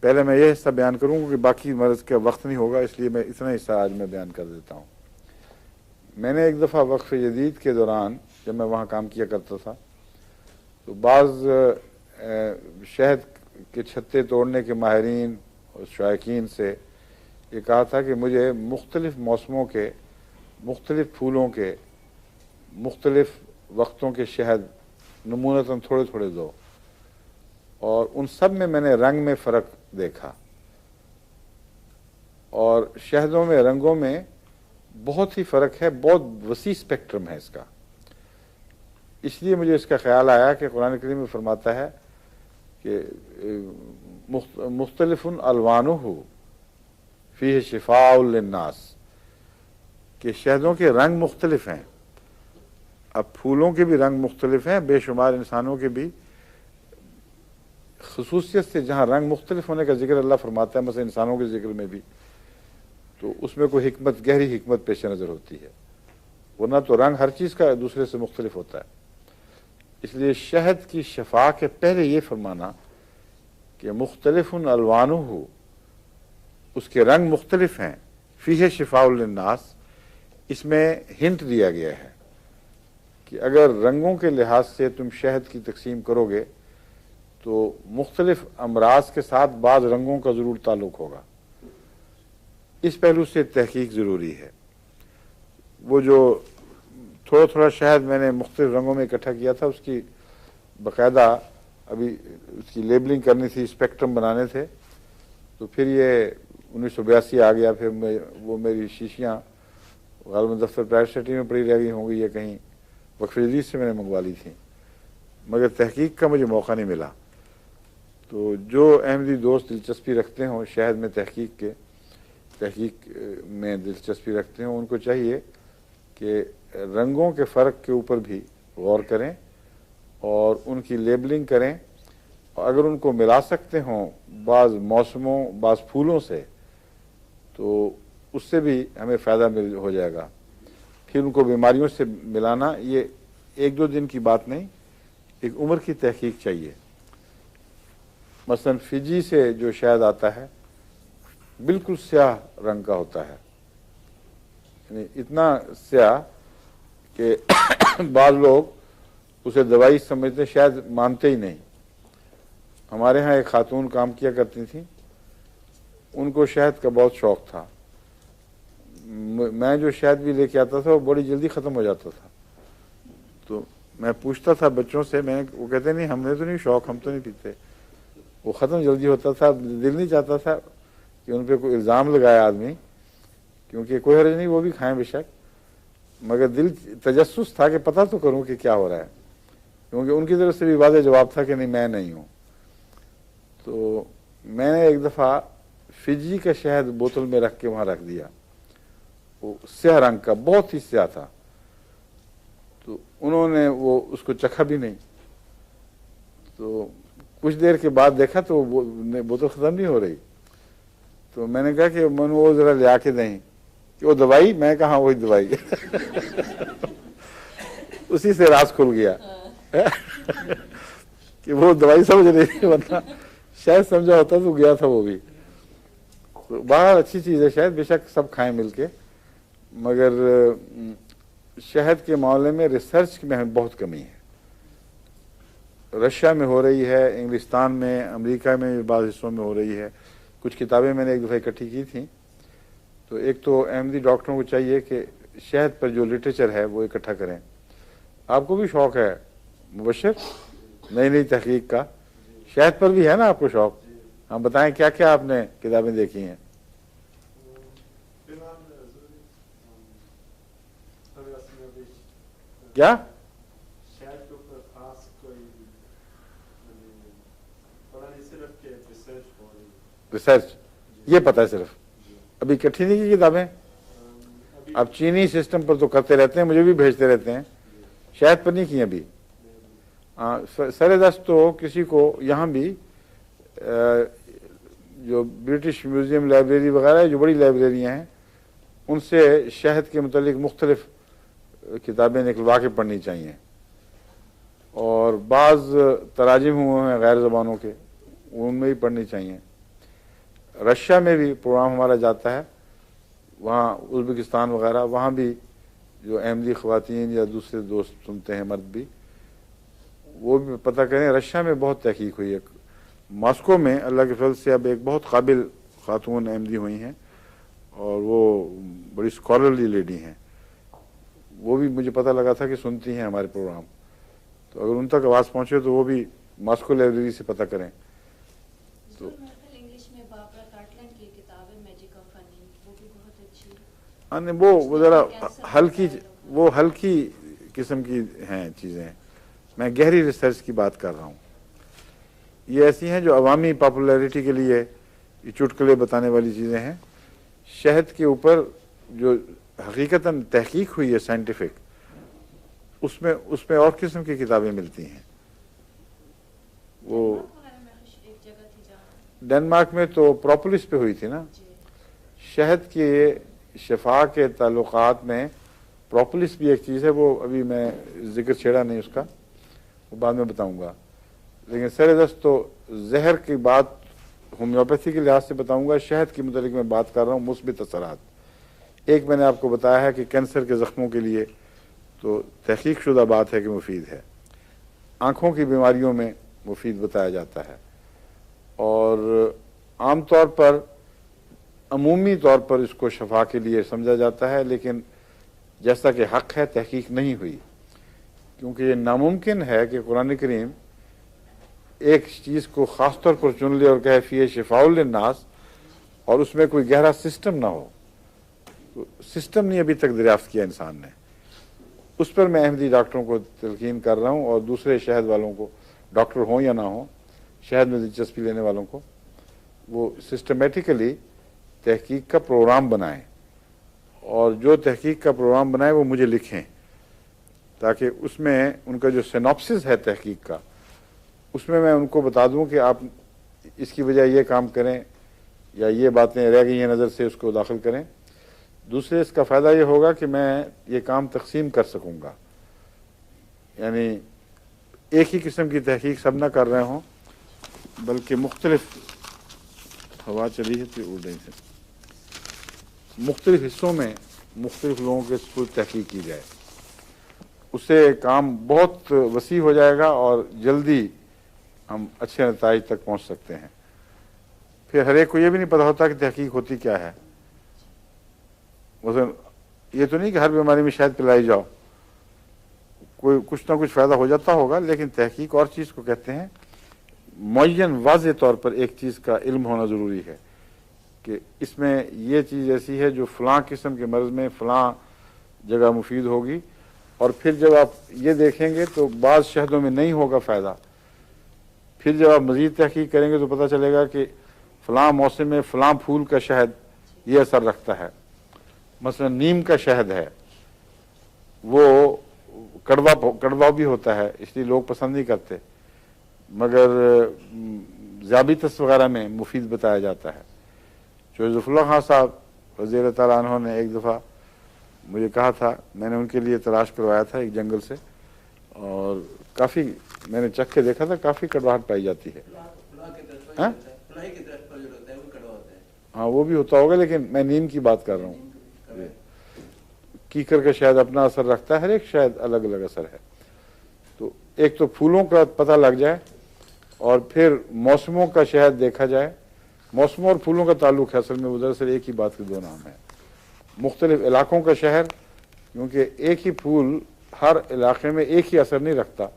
पहले मैं ये हिस्सा बयान करूँगा कि बाकी मर्ज़ का वक्त नहीं होगा, इसलिए मैं इतना हिस्सा आज मैं बयान कर देता हूँ। मैंने एक दफ़ा वक्फ़ जदीद के दौरान जब मैं वहाँ काम किया करता था तो बाज़ शहद के छत्ते तोड़ने के माहिरीन और शायकीन से ये कहा था कि मुझे मुख्तलिफ़ मौसमों के, मुख्तलिफ़ फूलों के, मुख्तलिफ़ वक्तों के शहद नमूनतन थोड़े थोड़े दो, और उन सब में मैंने रंग में फ़र्क देखा और शहदों में रंगों में बहुत ही फ़र्क है, बहुत वसी स्पेक्ट्रम है इसका। इसलिए मुझे इसका ख्याल आया कि कुरान करीम में फरमाता है कि मुख्तलिफ़ुन अलवानुहु फ़ीह शिफ़ाउल लिन्नास, कि शहदों के रंग मुख्तलिफ हैं। अब फूलों के भी रंग मुख्तलिफ हैं, बेशुमार इंसानों के भी। खसूसियत से जहाँ रंग मुख्तलिफ होने का जिक्र अल्लाह फरमाता है, मसलन इंसानों के जिक्र में भी, तो उसमें कोई हिकमत, गहरी हिकमत पेश नज़र होती है, वरना तो रंग हर चीज़ का दूसरे से मुख्तलिफ होता है। इसलिए शहद की शफा के पहले ये फरमाना कि मुख्तलिफ़ुन अलवानुहु, उसके रंग मुख्तलिफ हैं, फ़ीह शिफ़ाउल लिन्नास, इसमें हिंट दिया गया है कि अगर रंगों के लिहाज से तुम शहद की तकसीम करोगे तो मुख्तलिफ अमराज के साथ बाज़ रंगों का ज़रूर ताल्लुक़ होगा। इस पहलू से तहकीक ज़रूरी है। वो जो थोड़ा थोड़ा शहद मैंने मुख्तलिफ रंगों में इकट्ठा किया था, उसकी बाकायदा अभी उसकी लेबलिंग करनी थी, स्पेक्ट्रम बनाने थे। तो फिर ये 1982 आ गया, फिर वो मेरी शीशियाँ गालिबन दफ्तर प्राइवेट सिटी में पड़ी रह गई होंगी या कहीं वक्फ जदीद से मैंने मंगवा ली थी, मगर तहकीक का मुझे मौका नहीं मिला। तो जो अहमदी दोस्त दिलचस्पी रखते हों शहद में, तहकीक में दिलचस्पी रखते हों, उनको चाहिए कि रंगों के फ़र्क के ऊपर भी गौर करें और उनकी लेबलिंग करें। और अगर उनको मिला सकते हों बाज़ मौसमों, बाज़ फूलों से, तो उससे भी हमें फ़ायदा हो जाएगा। फिर उनको बीमारियों से मिलाना ये एक दो दिन की बात नहीं, एक उम्र की तहकीक चाहिए। मसलन फिजी से जो शहद आता है बिल्कुल स्याह रंग का होता है, यानी इतना स्याह कि बाद लोग उसे दवाई समझते, शायद मानते ही नहीं। हमारे यहाँ एक खातून काम किया करती थी, उनको शहद का बहुत शौक था। मैं जो शहद भी लेके आता था वो बड़ी जल्दी ख़त्म हो जाता था। तो मैं पूछता था बच्चों से, वो कहते नहीं हमने तो नहीं शौक, हम तो नहीं पीते। वो ख़त्म जल्दी होता था, दिल नहीं चाहता था कि उन पर कोई इल्ज़ाम लगाए आदमी, क्योंकि कोई हर्ज नहीं, वो भी खाएं बेशक, मगर दिल तजस्सुस था कि पता तो करूं कि क्या हो रहा है, क्योंकि उनकी तरफ से भी वाज़ेह जवाब था कि नहीं मैं नहीं हूं। तो मैंने एक दफ़ा फिजी का शहद बोतल में रख के वहाँ रख दिया, वो स्याह रंग का बहुत ही स्याह था। तो उन्होंने वो उसको चखा भी नहीं। तो कुछ देर के बाद देखा तो वो बोतल ख़त्म नहीं हो रही। तो मैंने कहा कि मन वो ज़रा ले आके दें कि वो दवाई, मैं कहा वही दवाई उसी से राज खुल गया कि वो दवाई समझ रही थी, वरना शायद समझा होता तो गया था वो भी। तो बहुत अच्छी चीज़ है शहद, बेशक सब खाएं मिलके, मगर शहद के मामले में रिसर्च में हमें बहुत कमी है। रशिया में हो रही है, इंग्लिस्तान में, अमेरिका में बाज़ हिस्सों में हो रही है। कुछ किताबें मैंने एक दफ़ा इकट्ठी की थी। तो एक तो अहमदी डॉक्टरों को चाहिए कि शहद पर जो लिटरेचर है वो इकट्ठा करें। आपको भी शौक़ है मुबशर नई नई तहकीक का, शहद पर भी है ना आपको शौक़? हम बताएं क्या क्या आपने किताबें देखी हैं? क्या रिसर्च ये पता है सिर्फ, अभी इकट्ठी नहीं की किताबें। अब चीनी सिस्टम पर तो करते रहते हैं, मुझे भी भेजते रहते हैं, शायद पर नहीं की अभी। सरे दस्त तो किसी को यहाँ भी जो ब्रिटिश म्यूजियम लाइब्रेरी वगैरह जो बड़ी लाइब्रेरियाँ हैं उनसे शहद के मुतालिक मुख्तलिफ किताबें निकलवा के पढ़नी चाहिए। और बाज़ तराजिम हुए हैं गैर ज़बानों के, उनमें भी पढ़नी चाहिए। रशिया में भी प्रोग्राम हमारा जाता है, वहाँ उज़्बेकिस्तान वगैरह, वहाँ भी जो अहमदी ख़वातीन या दूसरे दोस्त सुनते हैं मर्द भी, वो भी पता करें। रशिया में बहुत तहकीक हुई है। मॉस्को में अल्लाह के फजल से अब एक बहुत काबिल खातून अहमदी हुई हैं और वो बड़ी स्कॉलरली लेडी हैं। वो भी मुझे पता लगा था कि सुनती हैं हमारे प्रोग्राम। तो अगर उन तक आवाज़ पहुँचे तो वो भी मॉस्को लाइब्रेरी से पता करें। तो हाँ, वो ज़रा हल्की किस्म की हैं चीज़ें। मैं गहरी रिसर्च की बात कर रहा हूँ। ये ऐसी हैं जो अवामी पॉपुलैरिटी के लिए ये चुटकुले बताने वाली चीज़ें हैं। शहद के ऊपर जो हकीकतन तहकीक हुई है साइंटिफिक, उसमें और किस्म की किताबें मिलती हैं। वो डेनमार्क में तो प्रोपोलिस पे हुई थी ना। शहद के शफा के ताल्लुकात में प्रोपोलिस भी एक चीज़ है, वो अभी मैं जिक्र छेड़ा नहीं उसका, वो बाद में बताऊंगा। लेकिन सरेदस्त तो जहर की बात होम्योपैथी के लिहाज से बताऊंगा। शहद के मुतालिक मैं बात कर रहा हूँ मुस्बित असरात। एक मैंने आपको बताया है कि कैंसर के ज़ख्मों के लिए तो तहकीक शुदा बात है कि मुफीद है। आँखों की बीमारियों में मुफीद बताया जाता है। और आम तौर पर अमूमी तौर पर इसको शफा के लिए समझा जाता है, लेकिन जैसा कि हक है तहकीक नहीं हुई, क्योंकि ये नामुमकिन है कि कुरान करीम एक चीज़ को ख़ास तौर पर चुन ले और कहे फ़ी शिफ़ाउल लिन्नास और उसमें कोई गहरा सिस्टम ना हो। तो सिस्टम नहीं अभी तक दरियाफ्त किया इंसान ने। उस पर मैं अहमदी डॉक्टरों को तलकीन कर रहा हूँ और दूसरे शहद वालों को, डॉक्टर हों या ना हो, शहद में दिलचस्पी लेने वालों को, वो सिस्टमेटिकली तहकीक का प्रोग्राम बनाएं और जो तहकीक का प्रोग्राम बनाए वो मुझे लिखें, ताकि उसमें उनका जो सिनॉप्सिस है तहकीक का, उसमें मैं उनको बता दूं कि आप इसकी वजह ये काम करें या ये बातें रह गई हैं नज़र से, उसको दाखिल करें। दूसरे इसका फ़ायदा ये होगा कि मैं ये काम तकसीम कर सकूँगा, यानी एक ही किस्म की तहकीक सब ना कर रहे हों, बल्कि मुख्तलिफ, हवा चली है तो उड़ रही से, मुख्तलिफ हिस्सों में मुख्तलिफ लोगों के थ्रू तहकीक की जाए। उससे काम बहुत वसी हो जाएगा और जल्दी हम अच्छे नताइज तक पहुँच सकते हैं। फिर हर एक को ये भी नहीं पता होता कि तहकीक होती क्या है। मसलन ये तो नहीं कि हर बीमारी में शहद पिलाई जाओ, कोई कुछ ना कुछ फ़ायदा हो जाता होगा, लेकिन तहकीक और चीज़ को कहते हैं। मुअय्यन वाज़े तौर पर एक चीज़ का इल्म होना ज़रूरी है कि इसमें ये चीज़ ऐसी है जो फ़लाँ किस्म के मर्ज़ में फ़लाँ जगह मुफीद होगी, और फिर जब आप ये देखेंगे तो बाज़ शहदों में नहीं होगा फ़ायदा। फिर जब आप मज़ीद तहकीक करेंगे तो पता चलेगा कि फ़लाँ मौसम में फ़लाँ फूल का शहद ये असर रखता है। मसलन नीम का शहद है, वो कड़वा भी होता है, इसलिए लोग पसंद नहीं करते, मगर ज़ाबितस वगैरह में मुफीद बताया जाता है। ज़फ़रुल्लाह खान साहब वज़ीर ताला अन्हु ने एक दफ़ा मुझे कहा था, मैंने उनके लिए तलाश करवाया था एक जंगल से, और काफ़ी मैंने चख के देखा था, काफ़ी कड़वाहट पाई जाती है। हाँ, वो भी होता होगा, लेकिन मैं नीम की बात कर रहा हूँ। कीकर का शहद अपना असर रखता है, हर एक शहद अलग अलग असर है। तो एक तो फूलों का पता लग जाए और फिर मौसमों का शहद देखा जाए। मौसमों और फूलों का ताल्लुक है असल में, वो दरअसल एक ही बात के दो नाम है। मुख्तलिफ इलाकों का शहर, क्योंकि एक ही फूल हर इलाके में एक ही असर नहीं रखता,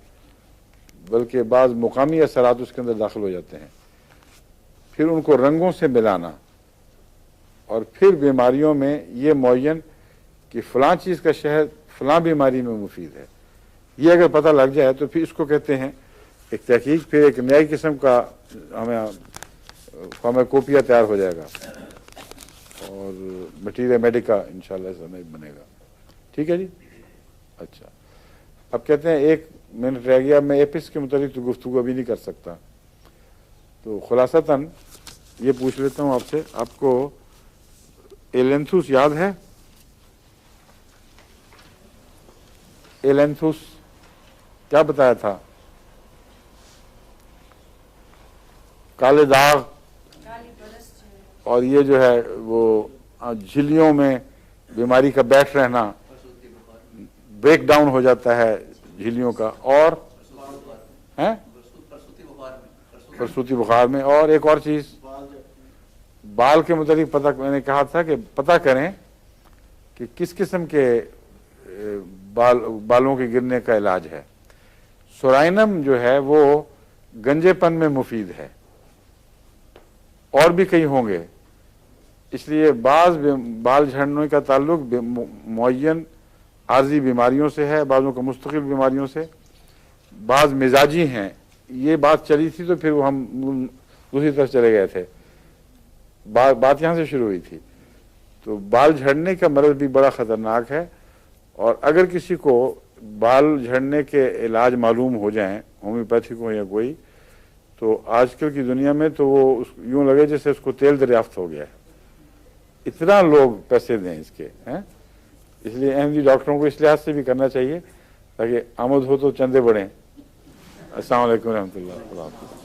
बल्कि बाज़ मुकामी असरात उसके अंदर दाखिल हो जाते हैं। फिर उनको रंगों से मिलाना, और फिर बीमारियों में ये मुअय्यन कि फ़लाँ चीज़ का शहद फ़लाँ बीमारी में मुफीद है, ये अगर पता लग जाए तो फिर इसको कहते हैं एक तहकीक। फिर एक नई किस्म का हमें फार्माकोपिया तैयार हो जाएगा और मटीरियल मेडिका इंशाल्लाह समय बनेगा। ठीक है जी। अच्छा, अब कहते हैं 1 मिनट रह गया, मैं एपिस के मुतालिक तो गुफ्तगू अभी नहीं कर सकता, तो खुलासतन ये पूछ लेता हूँ आपसे, आपको एलेंथुस याद है? एलेंथुस क्या बताया था? काले दाग, और ये जो है वो झिल्लियों में बीमारी का बैठ रहना, ब्रेक डाउन हो जाता है झिल्लियों का, और हैं प्रसूति बुखार में, और एक और चीज बाल के मुतालिक पता, मैंने कहा था कि पता करें कि किस किस्म के बालों के गिरने का इलाज है। सोराइनम जो है वो गंजेपन में मुफीद है, और भी कई होंगे, इसलिए बाज़ बाल झड़ने का ताल्लुक मुअय्यन आर्जी बीमारियों से है, बाज़ों का मुस्तकिल बीमारियों से, बाज़ मिजाजी हैं। ये बात चली थी तो फिर हम दूसरी तरफ चले गए थे, बात यहाँ से शुरू हुई थी। तो बाल झड़ने का मर्ज़ भी बड़ा ख़तरनाक है, और अगर किसी को बाल झड़ने के इलाज मालूम हो जाएं, होम्योपैथिक हो या कोई, तो आजकल की दुनिया में तो वो यूँ लगे जैसे उसको तेल दरियाफ्त हो गया है, इतना लोग पैसे दें इसके हैं। इसलिए अहमदी डॉक्टरों को इस लिहाज से भी करना चाहिए ताकि आमद हो तो चंदे बढ़ें। अस्सलाम वालेकुम रहमतुल्लाह।